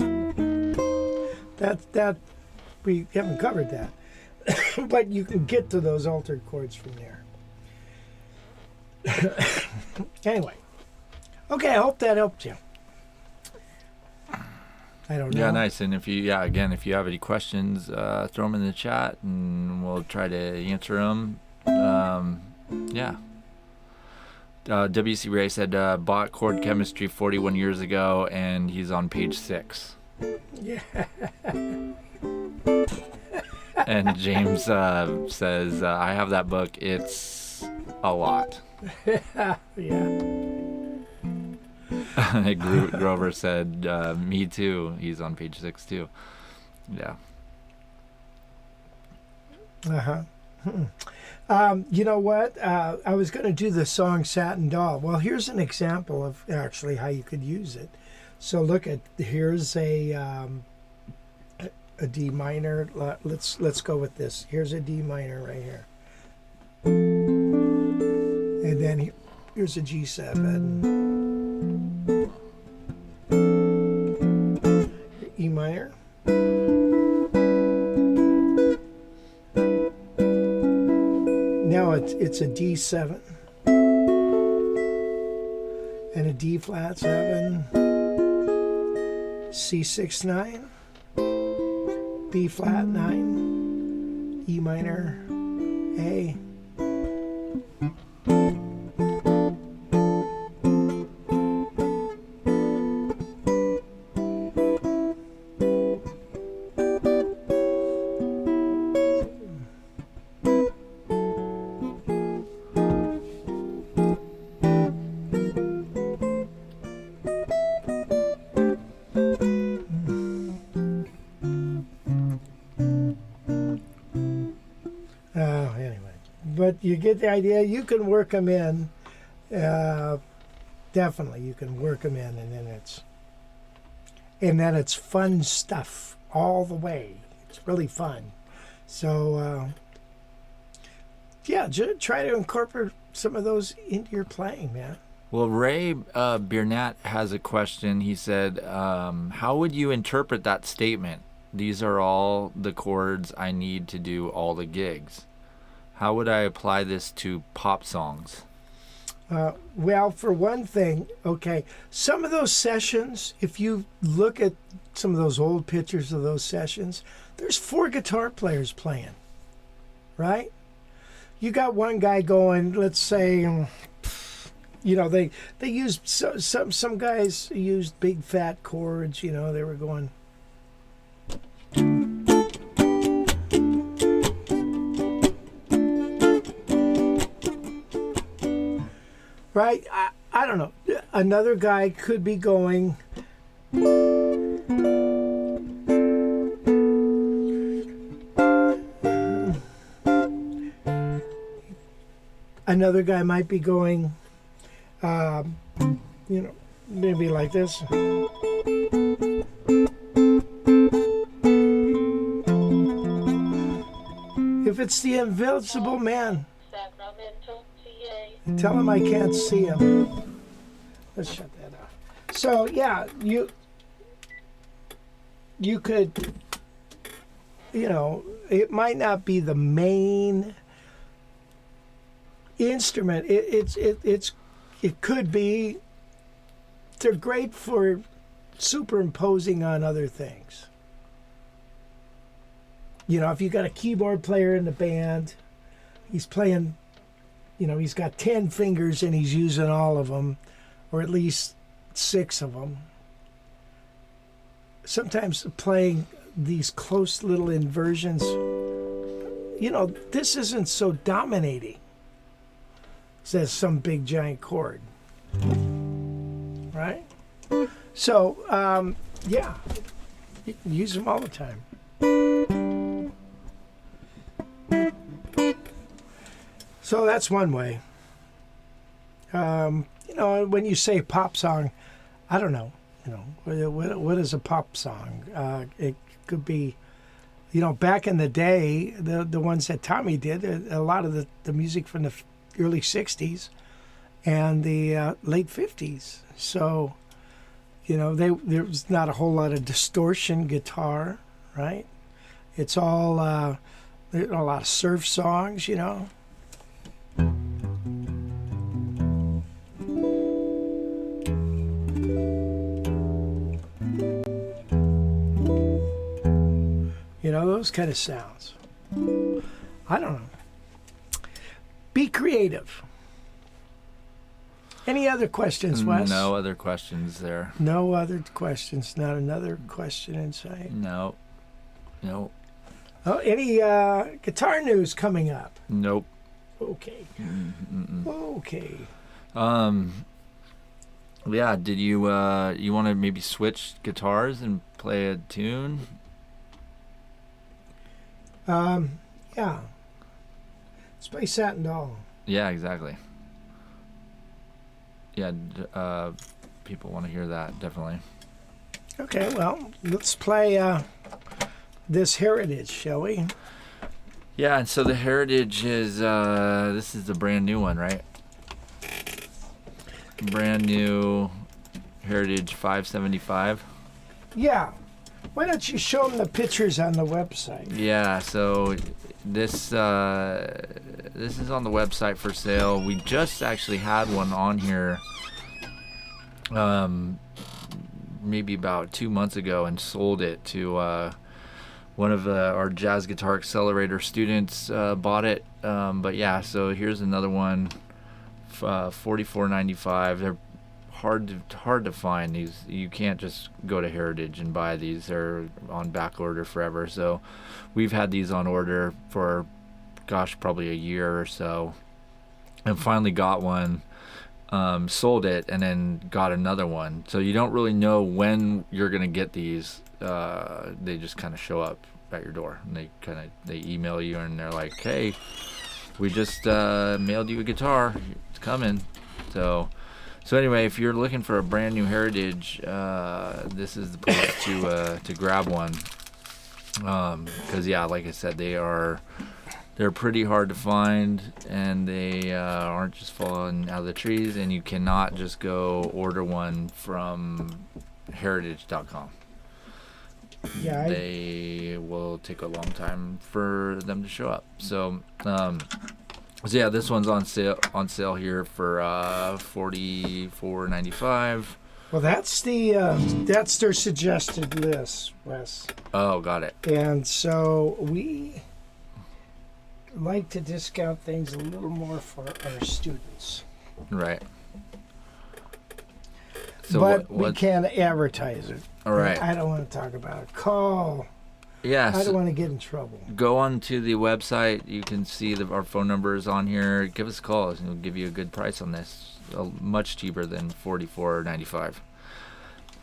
that we haven't covered that. But you can get to those altered chords from there. Anyway, okay, I hope that helped you. I don't know. Yeah, nice. And if you have any questions, throw them in the chat and we'll try to answer them. Yeah. WC Ray said bought chord chemistry 41 years ago and he's on page 6. Yeah. And James says I have that book. It's a lot. Yeah. Grover said me too. He's on page 6 too. Yeah. Uh-huh. You know what? I was going to do the song Satin Doll. Well, here's an example of actually how you could use it. So look at, here's a D minor. Let's go with this. Here's a D minor right here. And then here's a G7. E minor. Now it's a D7. and a D flat 7, C6 9, B flat 9, E minor, A. But you get the idea. You can work them in. Definitely, you can work them in, and then it's fun stuff all the way. It's really fun. So yeah, try to incorporate some of those into your playing, man. Well, Ray Biernat has a question. He said, how would you interpret that statement? These are all the chords I need to do all the gigs. How would I apply this to pop songs? Well, for one thing, okay, some of those sessions, if you look at some of those old pictures of those sessions, there's 4 guitar players playing, right? You got one guy going, let's say, you know, they used, some guys used big fat chords, you know, they were going. Right? I don't know. Another guy could be going. Another guy might be going, you know, maybe like this. If it's the Invincible Man, tell him I can't see him. Let's shut that off. So yeah, you could, you know, it might not be the main instrument. It could be. They're great for superimposing on other things. You know, if you got a keyboard player in the band, he's playing. You know, he's got 10 fingers and he's using all of them, or at least 6 of them. Sometimes playing these close little inversions, you know, this isn't so dominating as some big giant chord, right? So, yeah, you can use them all the time. So that's one way. You know, when you say pop song, I don't know. You know, what is a pop song? It could be, you know, back in the day, the ones that Tommy did, a lot of the music from the early 60s and the late 50s. So, you know, there was not a whole lot of distortion guitar, right? It's all a lot of surf songs, you know. You know, those kind of sounds. I don't know. Be creative. Any other questions, Wes? No other questions there. No other questions. Not another question in sight. No. Oh, any guitar news coming up? Nope. Okay. Okay. Yeah, did you want to maybe switch guitars and play a tune? Yeah. Let's play Satin Doll. Yeah, exactly. Yeah, people want to hear that, definitely. Okay, well, let's play this Heritage, shall we? Yeah, and so the Heritage is, this is the brand new one, right? Brand new Heritage 575. Yeah. Why don't you show them the pictures on the website? Yeah, so this is on the website for sale. We just actually had one on here maybe about 2 months ago and sold it to one of our jazz guitar accelerator students. Bought it. But yeah, so here's another one, $44.95. They're hard to find. These you can't just go to Heritage and buy these. They're on back order forever. So we've had these on order for, gosh, probably a year or so, and finally got one. Sold it and then got another one. So you don't really know when you're gonna get these. They just kind of show up at your door, and they email you, and they're like, "Hey, we just mailed you a guitar. It's coming." So anyway, if you're looking for a brand new Heritage, this is the place to grab one. Because yeah, like I said, they're pretty hard to find, and they aren't just falling out of the trees, and you cannot just go order one from heritage.com. Yeah, they will take a long time for them to show up. So yeah, this one's on sale here for $44.95. well, that's their suggested list, Wes. Oh, got it. And so we like to discount things a little more for our students. Right. So but we can't advertise it. All right. I don't want to talk about it. Call. Yes. I don't want to get in trouble. Go on to the website. You can see our phone numbers on here. Give us a call, and we'll give you a good price on this. Much cheaper than $44.95.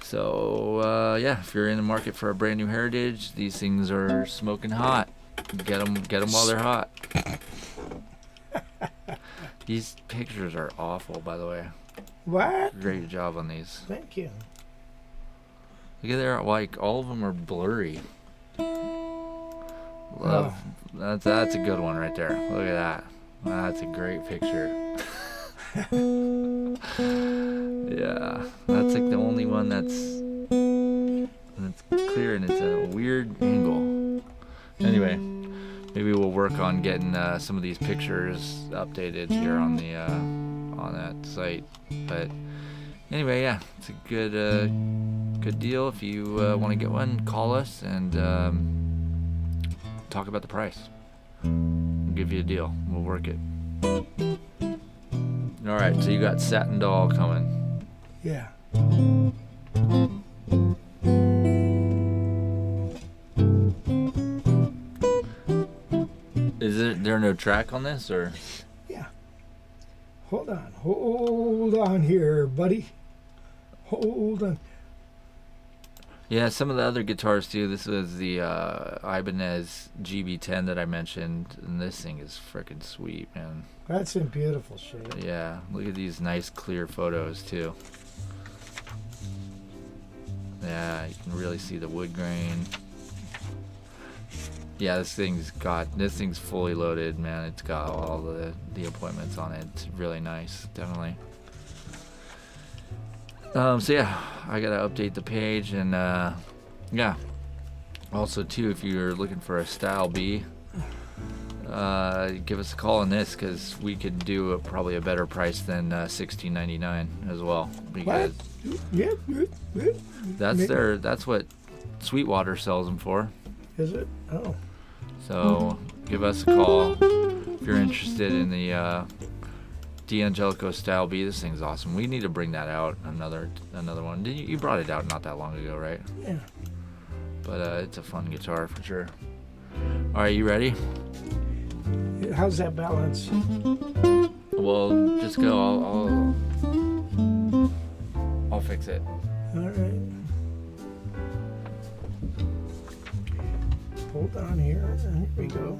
So yeah, if you're in the market for a brand new Heritage, these things are smoking hot. Get them while they're hot. These pictures are awful, by the way. What? Great job on these. Thank you. Look at there, like all of them are blurry. Love. That's a good one right there. Look at that. That's a great picture. Yeah, that's like the only one that's clear, and it's a weird angle. Anyway, maybe we'll work on getting some of these pictures updated here on the on that site. But anyway, yeah, it's a good deal. If you want to get one, call us and talk about the price. We'll give you a deal. We'll work it. All right, so you got Satin Doll coming. Yeah. Is there no track on this, or? Yeah. Hold on here, buddy. Hold on. Yeah, some of the other guitars too. This was the Ibanez GB10 that I mentioned, and this thing is freaking sweet, man. That's in beautiful shape. Yeah, look at these nice clear photos too. Yeah, you can really see the wood grain. Yeah, this thing's fully loaded, man. It's got all the appointments on it. It's really nice, definitely. So yeah, I gotta update the page, and yeah. Also too, if you're looking for a Style B, give us a call on this, because we could do probably a better price than $16.99 as well. Because Yep. that's what Sweetwater sells them for. Is it? Oh. So give us a call if you're interested in the D'Angelico Style B. This thing's awesome. We need to bring that out. Another one. You brought it out not that long ago, right? Yeah. But it's a fun guitar for sure. All right, you ready? How's that balance? Well, just go. I'll fix it. All right. Hold on here. Here we go.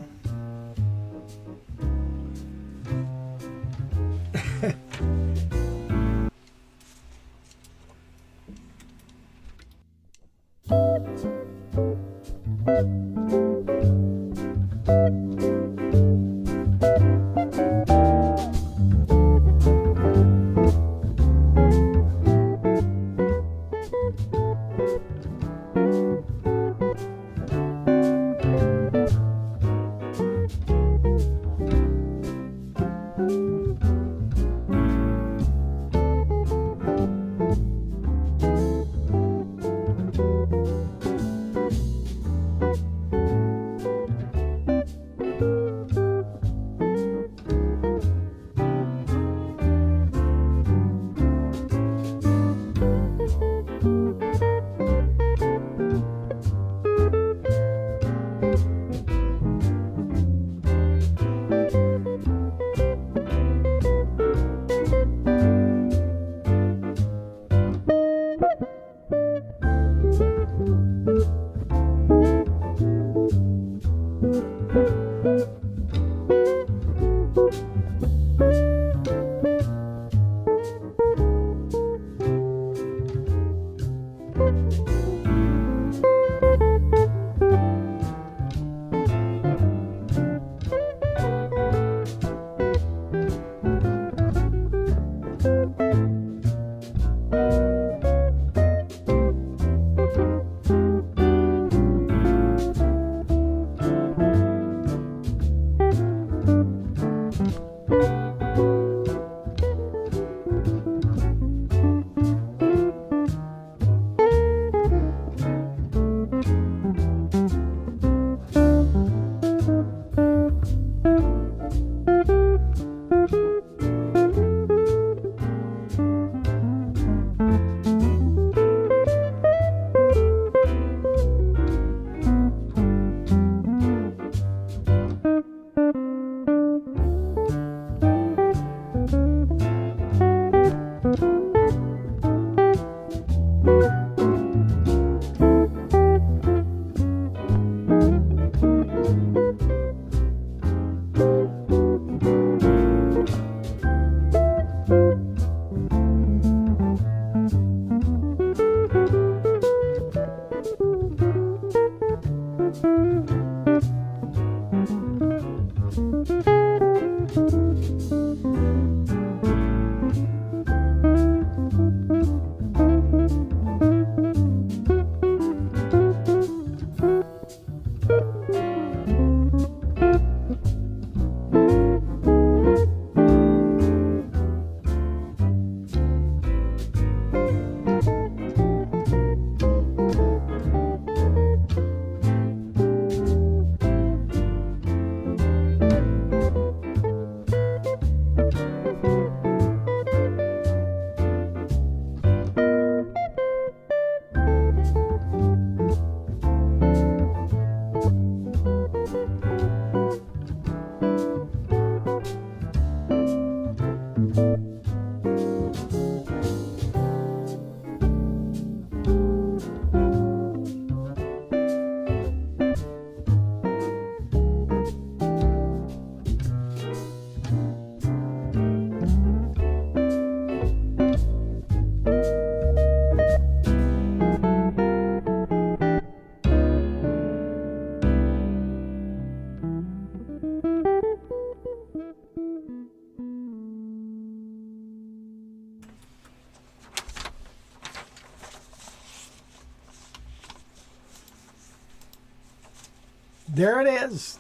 There it is.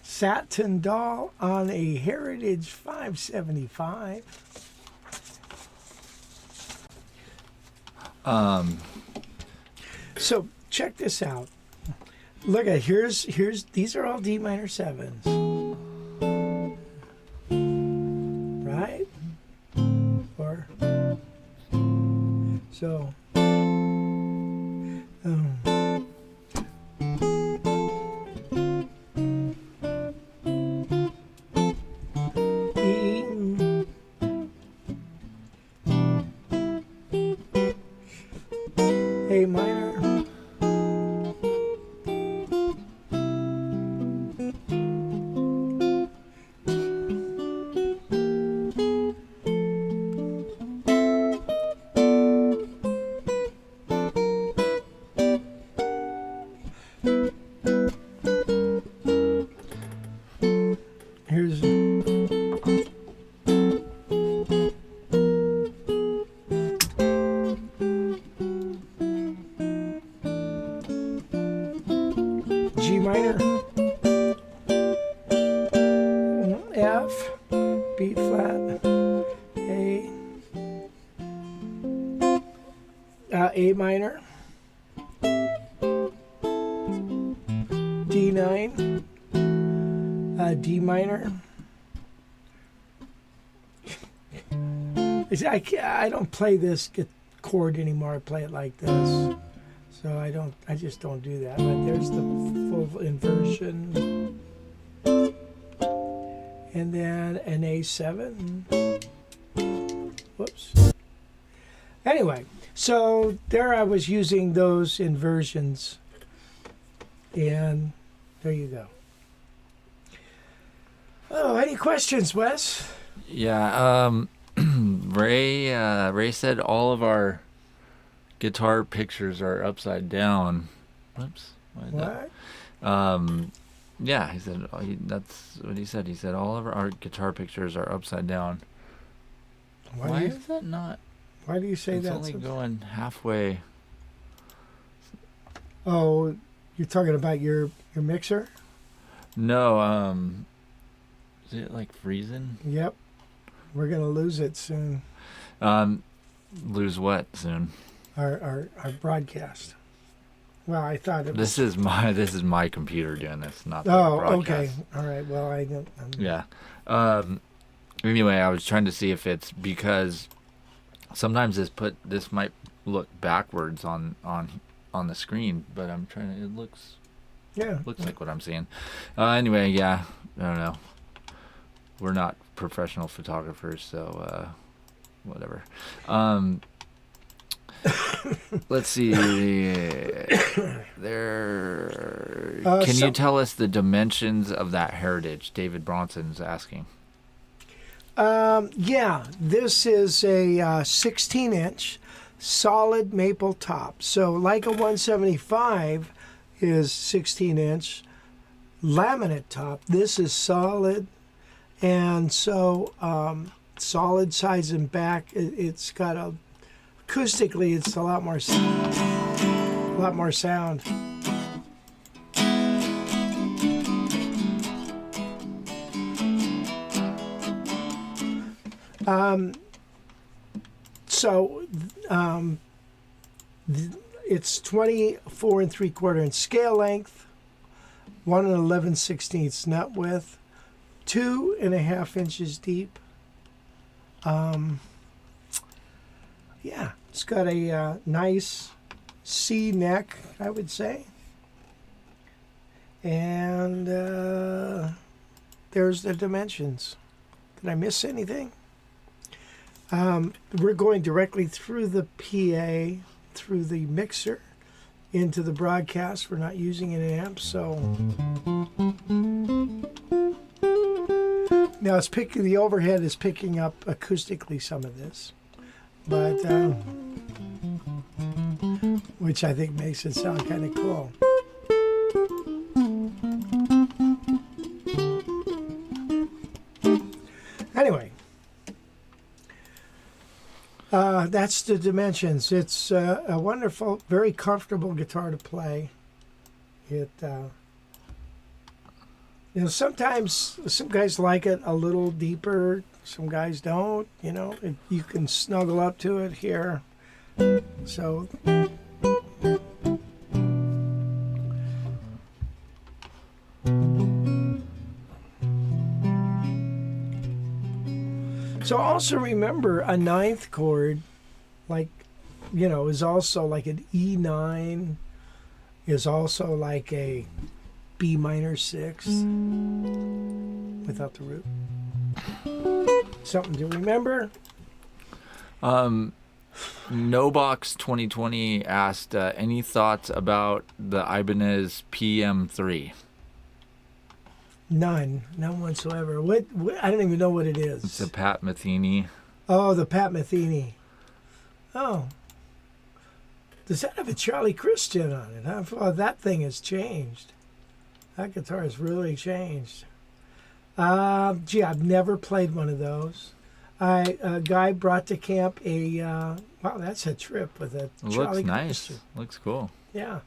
Satin doll on a Heritage 575. So check this out. Look at here's these are all D minor sevens. Right? Or so A minor, here's G minor, F, B flat, A minor, D9, D minor. I don't play this chord anymore. I play it like this. So I just don't do that. But there's the full inversion. And then an A7. Whoops. Anyway, so there I was using those inversions. And there you go. Oh, any questions, Wes? Yeah, Ray said all of our guitar pictures are upside down. Whoops. Why is What? that? Yeah, he said that's what he said. He said all of our guitar pictures are upside down. Why is that not? Why do you say It's that? only going halfway. Oh, you're talking about your mixer? No, is it like freezing? Yep. We're gonna lose it soon. Lose what soon? Our broadcast. Well, I thought it was. This is my computer doing this, not the Oh, broadcast. okay. All right. Well, I don't. Yeah. Anyway, I was trying to see if it's because sometimes this might look backwards on the screen, but I'm trying to. It looks like what I'm seeing. Anyway, yeah. I don't know. We're not professional photographers, so whatever. Let's see. Can you tell us the dimensions of that Heritage? David Bronson's asking. Yeah, this is a 16-inch solid maple top. So like a 175 is 16-inch laminate top. This is solid, and so solid sides and back. It's got acoustically, it's a lot more sound. It's 24 3/4 inch scale length, 1 11/16 nut width, 2.5 inches deep. Yeah, it's got a nice C neck, I would say. And there's the dimensions. Did I miss anything? We're going directly through the PA, through the mixer, into the broadcast. We're not using an amp, so now it's picking. The overhead is picking up acoustically some of this, but which I think makes it sound kind of cool. Anyway. That's the dimensions. It's a wonderful, very comfortable guitar to play. It, sometimes some guys like it a little deeper. Some guys don't. You can snuggle up to it here. So. So also remember a 9th chord, is also like an E9, is also like a B minor 6 without the root. Something to remember. Nobox 2020 asked, any thoughts about the Ibanez PM3? None whatsoever. What? I don't even know what it is. It's a Pat Metheny. Oh, the Pat Metheny. Oh. Does that have a Charlie Christian on it? Huh? Oh, that thing has changed. That guitar has really changed. Gee, I've never played one of those. A guy brought to camp a, wow, that's a trip with a Charlie Looks nice. Christian. Looks cool. Yeah.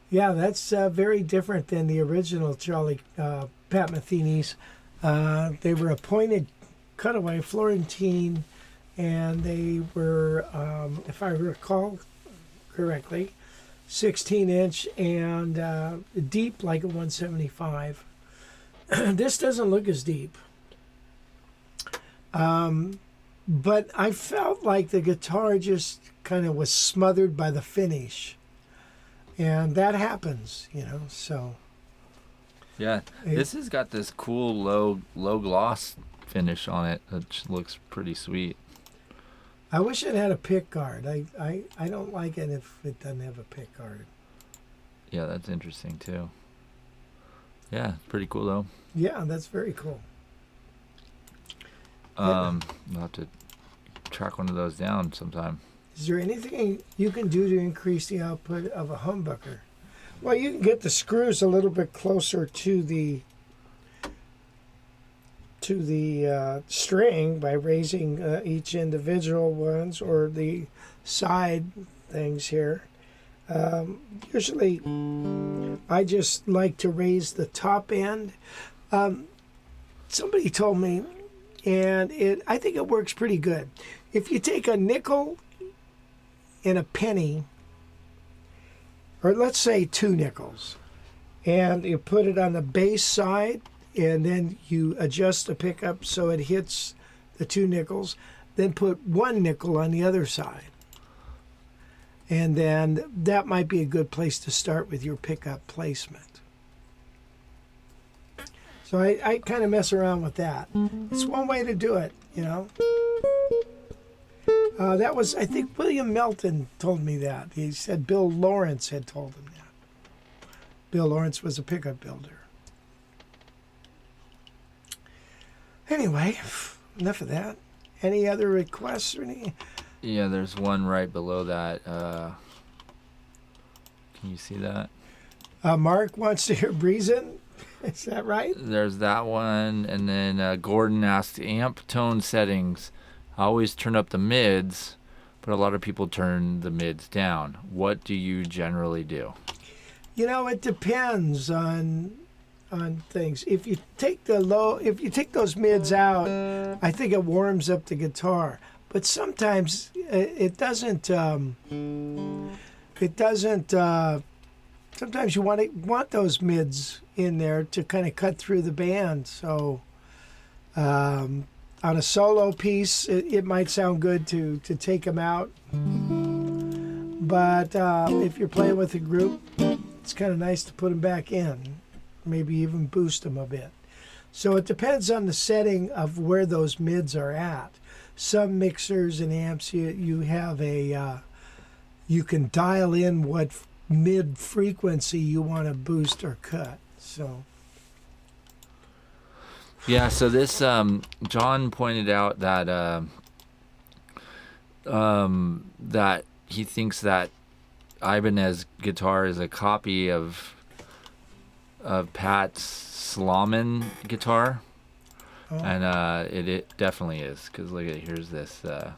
Yeah, that's very different than the original Charlie Pat Metheny's. They were a pointed cutaway Florentine, and they were, if I recall correctly, 16-inch and deep like a 175. This doesn't look as deep. But I felt like the guitar just kind of was smothered by the finish. And that happens, so. Yeah, this has got this cool low gloss finish on it, which looks pretty sweet. I wish it had a pick guard. I don't like it if it doesn't have a pick guard. Yeah, that's interesting too. Yeah, pretty cool though. Yeah, that's very cool. I'll have to track one of those down sometime. Is there anything you can do to increase the output of a humbucker? Well, you can get the screws a little bit closer to the string by raising each individual ones or the side things here. Usually, I just like to raise the top end. Somebody told me, and I think it works pretty good. If you take a nickel and a penny, or let's say 2 nickels, and you put it on the bass side, and then you adjust the pickup so it hits the 2 nickels, then put 1 nickel on the other side. And then that might be a good place to start with your pickup placement. So I kind of mess around with that. It's one way to do it, That was, I think, William Melton told me that. He said Bill Lawrence had told him that. Bill Lawrence was a pickup builder. Anyway, enough of that. Any other requests or any? Yeah, there's one right below that. Can you see that? Mark wants to hear Breezin'. Is that right? There's that one, and then Gordon asked amp tone settings. I always turn up the mids, but a lot of people turn the mids down. What do you generally do? It depends on things. If you take those mids out, I think it warms up the guitar. But sometimes it doesn't. Sometimes you want those mids in there to kind of cut through the band. So on a solo piece, it might sound good to take them out. But if you're playing with a group, it's kind of nice to put them back in. Maybe even boost them a bit. So it depends on the setting of where those mids are at. Some mixers and amps, you have you can dial in what mid frequency you want to boost or cut. So yeah, so this John pointed out that that he thinks that Ibanez guitar is a copy of Pat's Slaman guitar. Oh. And it definitely is, because look at, here's this the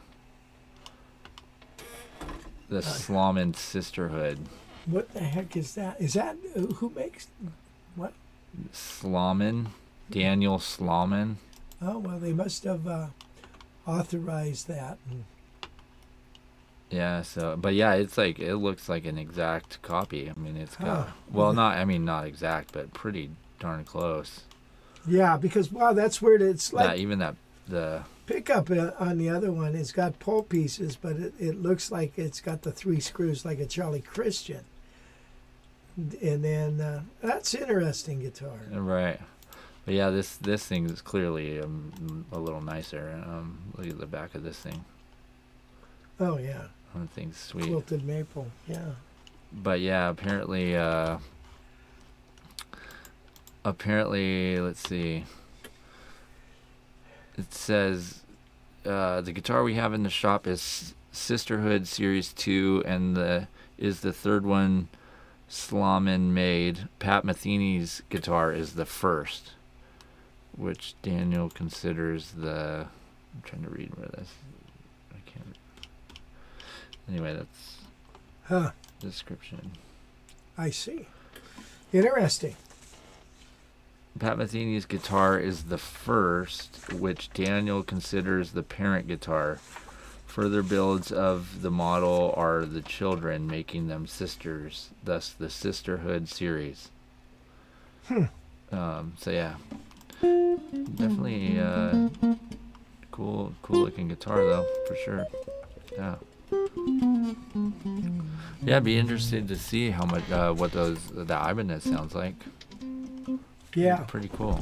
Slaman Sisterhood. What the heck is that? Is that who makes what? Slaman, Daniel Slaman. Oh well, they must have authorized that. Yeah. So, but yeah, it's like it looks like an exact copy. I mean, it's got not exact, but pretty darn close. Yeah, because wow, that's weird. It's like even that the pickup on the other one, it's got pole pieces, but it looks like it's got the 3 screws like a Charlie Christian. And then that's interesting guitar. Right. But yeah, this thing is clearly a little nicer. Look at the back of this thing. Oh yeah. That thing's sweet. Quilted maple. Yeah. But yeah, apparently, let's see. It says the guitar we have in the shop is Sisterhood Series 2, and is the third one Slaman made. Pat Metheny's guitar is the first, which Daniel considers the. I'm trying to read where this. I can't. Anyway, that's the description. I see. Interesting. Pat Metheny's guitar is the first, which Daniel considers the parent guitar. Further builds of the model are the children, making them sisters, thus the Sisterhood series. So yeah, definitely Cool looking guitar though, for sure. Yeah. Yeah, I'd be interested to see how much what the Ibanez sounds like. Yeah. Pretty cool.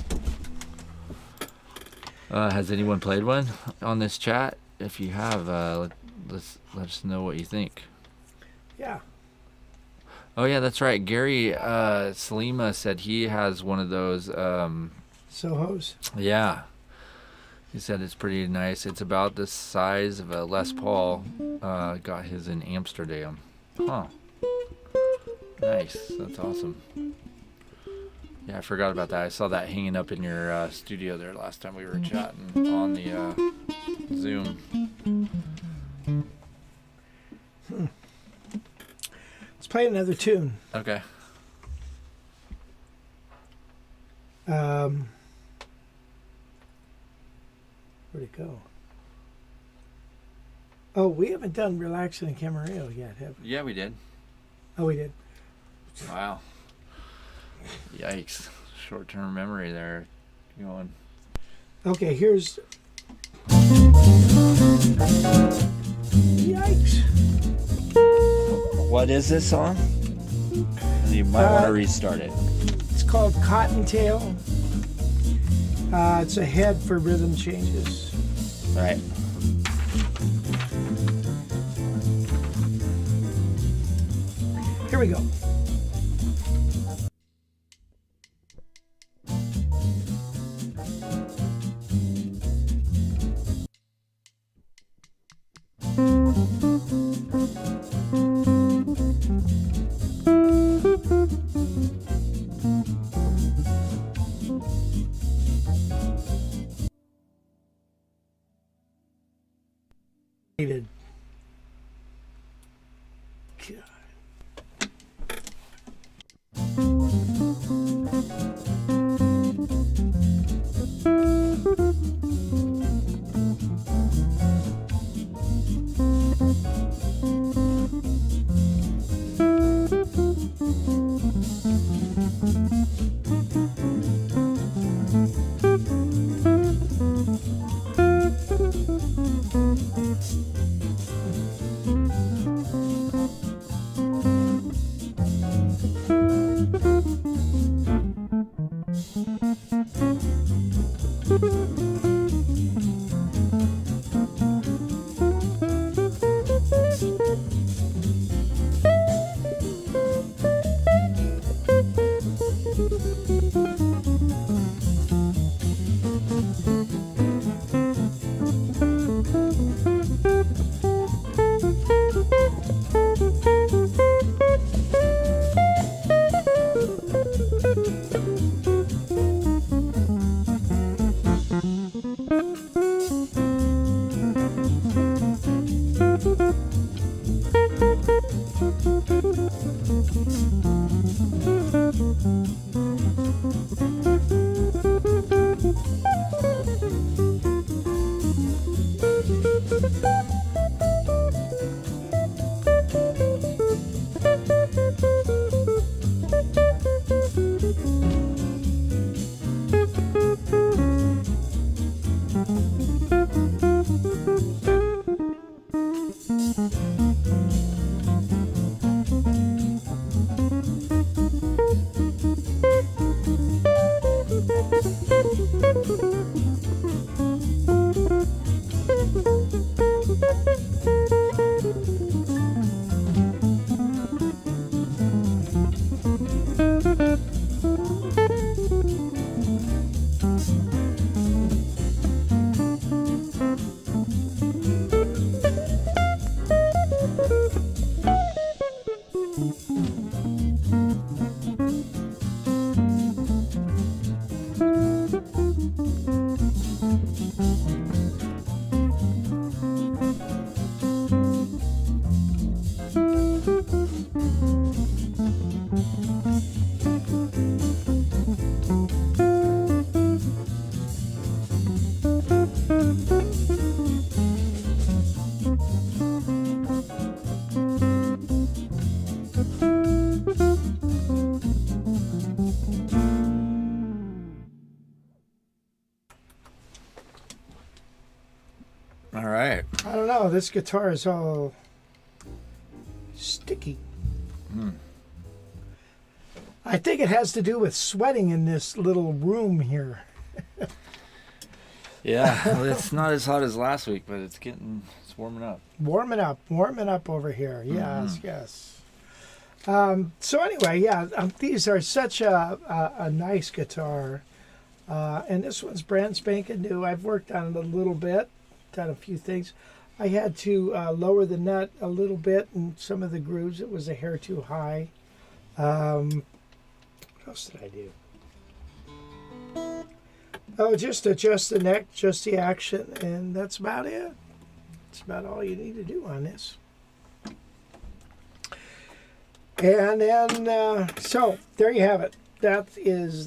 Has anyone played one on this chat? If you have, let us know what you think. Yeah. Oh yeah, that's right. Gary Salima said he has one of those. Sohos. Yeah. He said it's pretty nice. It's about the size of a Les Paul. Got his in Amsterdam. Huh. Nice. That's awesome. Yeah, I forgot about that. I saw that hanging up in your studio there last time we were chatting on the Zoom. Let's play another tune. Okay. Where'd it go? Oh, we haven't done Relaxing in Camarillo yet, have we? Yeah, we did. Oh, we did. Wow. Yikes. Short-term memory there. Going. Okay, here's... Yikes. What is this song? You might want to restart it. It's called Cottontail. It's a head for rhythm changes. All right. Here we go. David. All right. I don't know. This guitar is all sticky. I think it has to do with sweating in this little room here. Yeah, well, it's not as hot as last week, but it's warming up. Warming up over here. Yes, yes. So anyway, yeah, these are such a nice guitar. And this one's brand spanking new. I've worked on it a little bit, done a few things. I had to lower the nut a little bit in some of the grooves. It was a hair too high. What else did I do? Oh, just adjust the neck, just the action, and that's about it. That's about all you need to do on this. And then, so there you have it. That is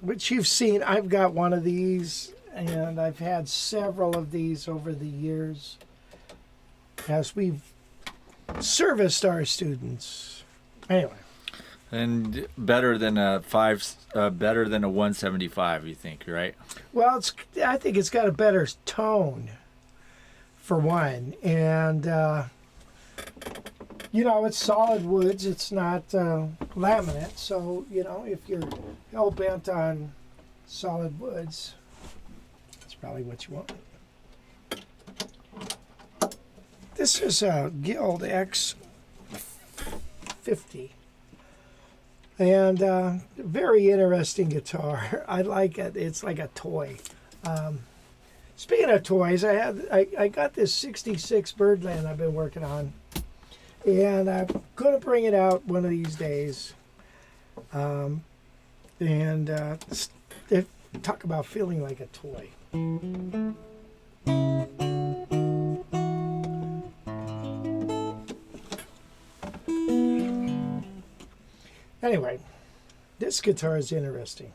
which you've seen. I've got one of these, and I've had several of these over the years as we've serviced our students. Anyway. And better than a 175, you think, right? Well, I think it's got a better tone, for one, and it's solid woods. It's not laminate, so if you're hell bent on solid woods, that's probably what you want. This is a Guild X50. And very interesting guitar. I like it. It's like a toy. Speaking of toys, I got this '66 Birdland I've been working on, and I'm going to bring it out one of these days. Talk about feeling like a toy. Anyway, this guitar is interesting.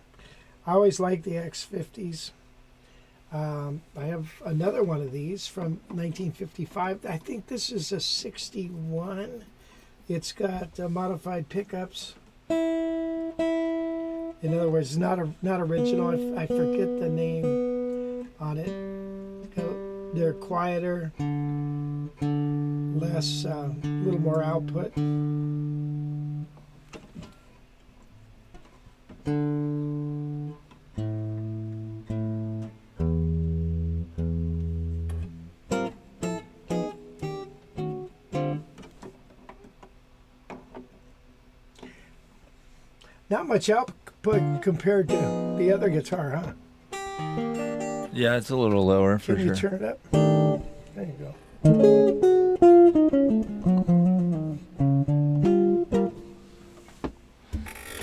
I always like the X50s. I have another one of these from 1955. I think this is a 61. It's got modified pickups. In other words, not original. I forget the name on it. They're quieter, less, a little more output. Not much output compared to the other guitar, huh? Yeah, it's a little lower for Can sure. you turn it up? There you go.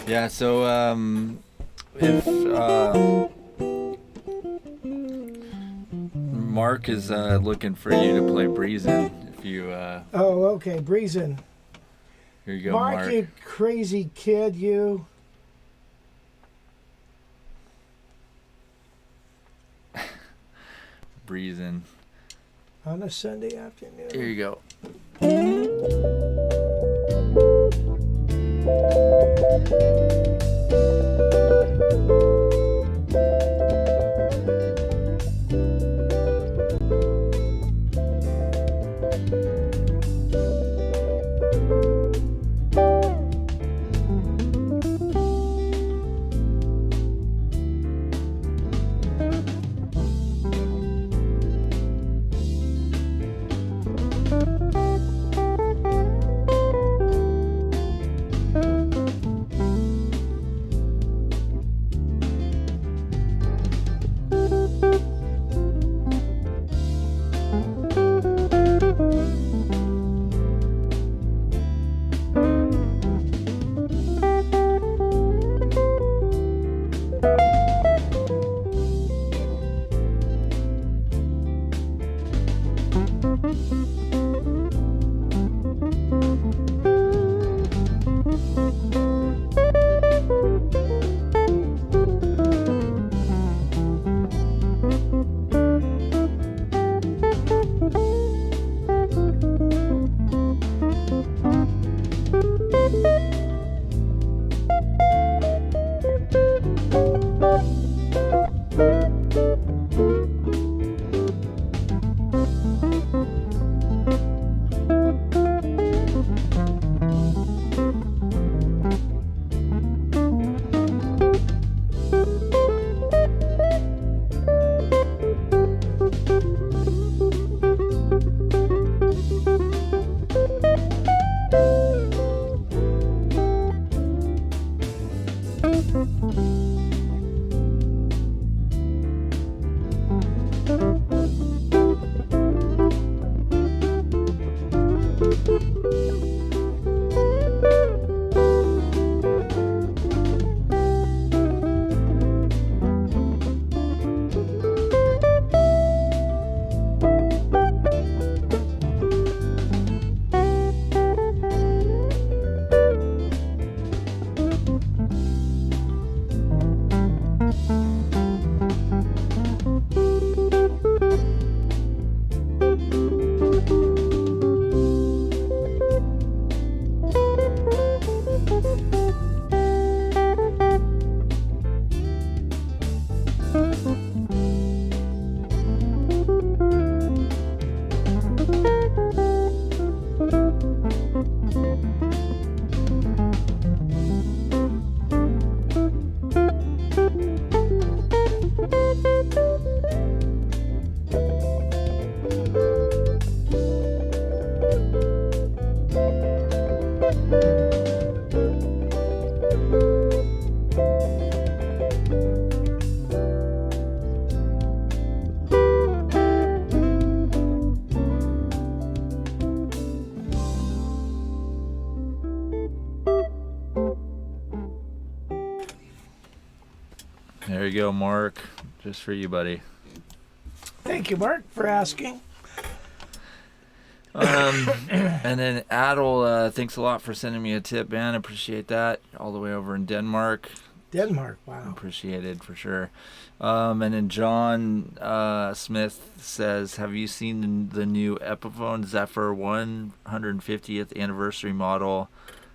Yeah, so if Mark is looking for you to play Breezin', if you Oh, okay, Breezin'. here you go, Mark, Mark. you crazy kid, you. Breezin'. On a Sunday afternoon. Here you go. There you go, Mark. Just for you, buddy. Thank you, Mark, for asking. And then Adel, thanks a lot for sending me a tip, man. Appreciate that. All the way over in Denmark. Denmark, wow. Appreciated for sure. And then John Smith says, have you seen the new Epiphone Zephyr 150th anniversary model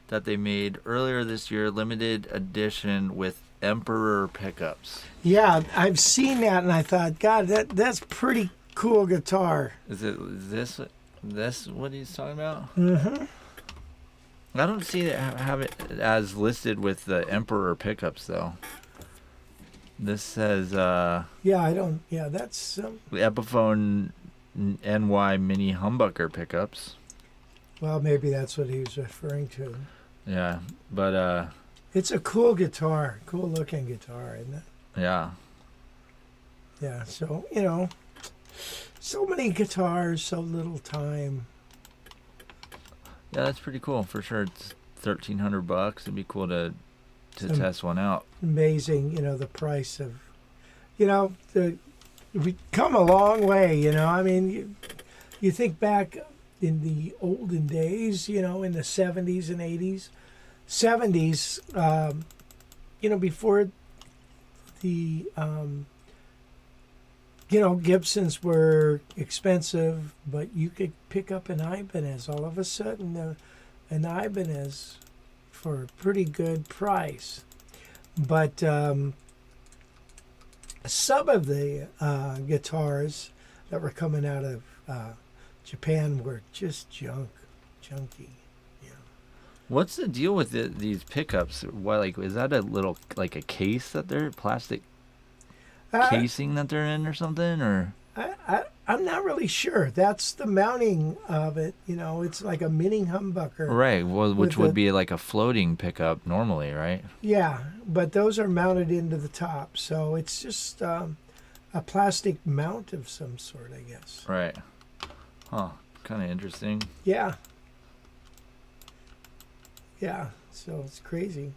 that they made earlier this year, limited edition with Emperor pickups? Yeah, I've seen that, and I thought, God, that's pretty cool guitar. Is this what he's talking about? Mm-hmm. I don't see it have it as listed with the Emperor pickups though. This says Yeah, I don't. Yeah, that's. the Epiphone NY Mini Humbucker pickups. Well, maybe that's what he was referring to. Yeah, but It's a cool guitar, cool looking guitar, isn't it? yeah. Yeah. So so many guitars, so little time. Yeah, that's pretty cool for sure. It's $1,300. It'd be cool to Some- test one out. Amazing, the price of, we've come a long way. I mean, you think back in the olden days, in the 70s and 80s, 70s, before the, Gibsons were expensive, but you could pick up an Ibanez. All of a sudden, an Ibanez for a pretty good price. But some of the guitars that were coming out of Japan were just junky. What's the deal with these pickups? Why, is that a little a case that they're plastic casing that they're in or something, or? I'm not really sure. That's the mounting of it. It's like a mini humbucker. Right. Well, which would the- be like a floating pickup normally, right? Yeah, but those are mounted into the top, so it's just a plastic mount of some sort, I guess. Right. Huh. Kind of interesting. Yeah. Yeah, so it's crazy.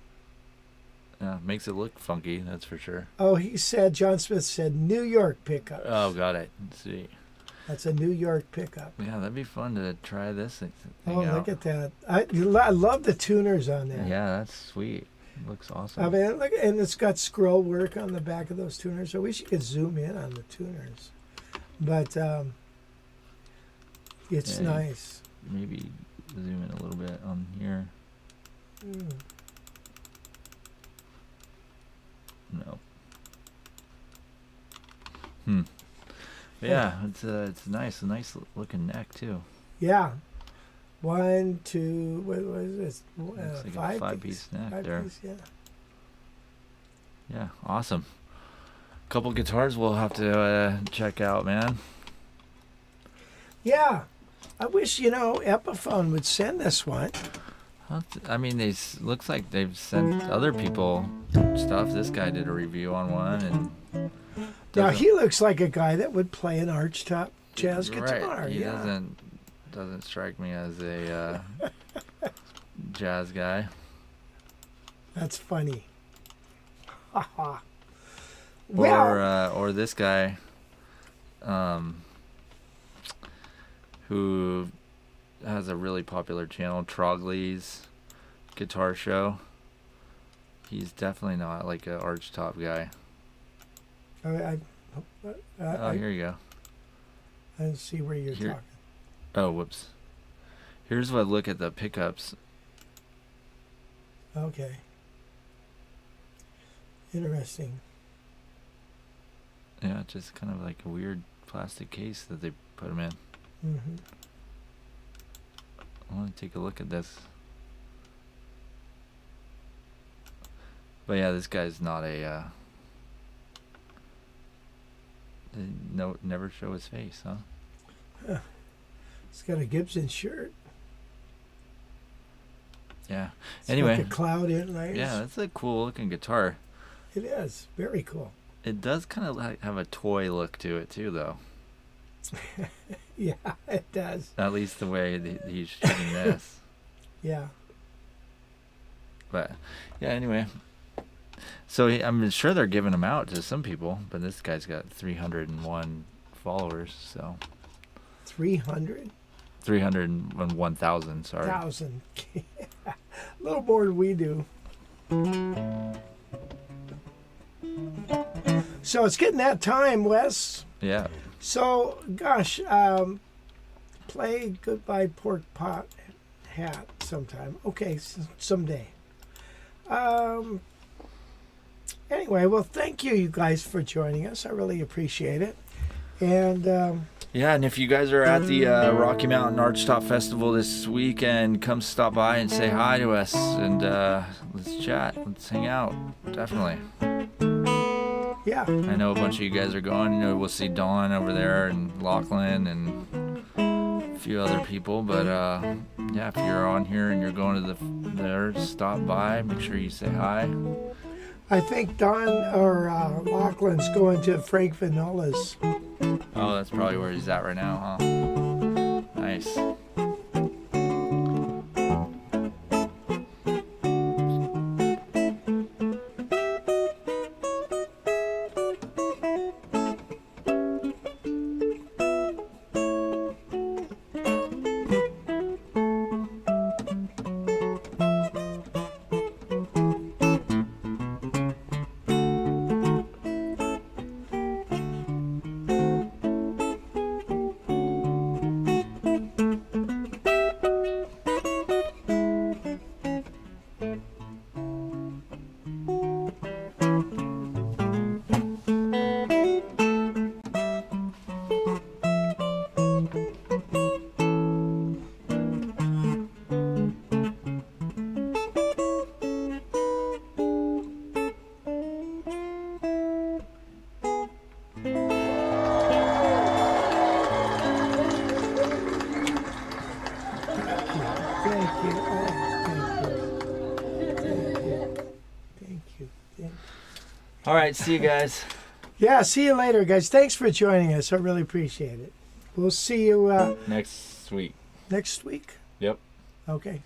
Yeah, makes it look funky, that's for sure. Oh, John Smith said New York pickup. Oh, got it. Let's see. That's a New York pickup. Yeah, that'd be fun to try this thing Oh, out. look at that. I love the tuners on there. Yeah, that's sweet. Looks awesome. I mean, look, and it's got scroll work on the back of those tuners. I wish you could zoom in on the tuners. But it's Yeah, nice. Maybe zoom in a little bit on here. Mm. No. Yeah, it's nice. A nice looking neck too. Yeah. 1, 2, what was this? Looks like a five five-piece neck five there. piece, yeah. Yeah, awesome. Couple guitars we'll have to check out, man. Yeah. I wish, Epiphone would send us one. I mean, looks like they've sent other people stuff. This guy did a review on one, and Now, doesn't- he looks like a guy that would play an archtop jazz right. guitar. He Yeah. doesn't strike me as a jazz guy. That's funny. Haha. Well, Or this guy, who has a really popular channel, Trogley's Guitar Show. He's definitely not like an archtop guy. I Here you go. I see where you're Here- talking. Oh, whoops. Here's what look at the pickups. Okay. Interesting. Yeah, just kind of like a weird plastic case that they put them in. Hmm. I want to take a look at this. But yeah, this guy's not a never show his face, huh? It's got a Gibson shirt. Yeah. It's Anyway. got the cloud inlays. Yeah, that's a cool looking guitar. It is. Very cool. It does kind of have a toy look to it too, though. Yeah, it does. At least the way that he's shooting this. Yeah. But yeah, anyway, So I'm sure they're giving them out to some people, but this guy's got 301 followers, so 300,000. 301,000. Sorry. A little more than we do. So it's getting that time, Wes. Yeah. So, gosh, play Goodbye Pork Pot Hat sometime. Okay, someday. Anyway, well, thank you guys for joining us. I really appreciate it. And Yeah, and if you guys are at the Rocky Mountain Archtop Festival this weekend, come stop by and say hi to us, and let's chat. Let's hang out. Definitely. yeah, I know a bunch of you guys are going. You know, we'll see Dawn over there and Lachlan and a few other people. But yeah, if you're on here and you're going to there, stop by. Make sure you say hi. I think Don or Lachlan's going to Frank Vanola's. Oh, that's probably where he's at right now, huh? Nice. All right, see you guys. Yeah, see you later, guys. Thanks for joining us. I really appreciate it. We'll see you Next week. next week. Yep. Okay.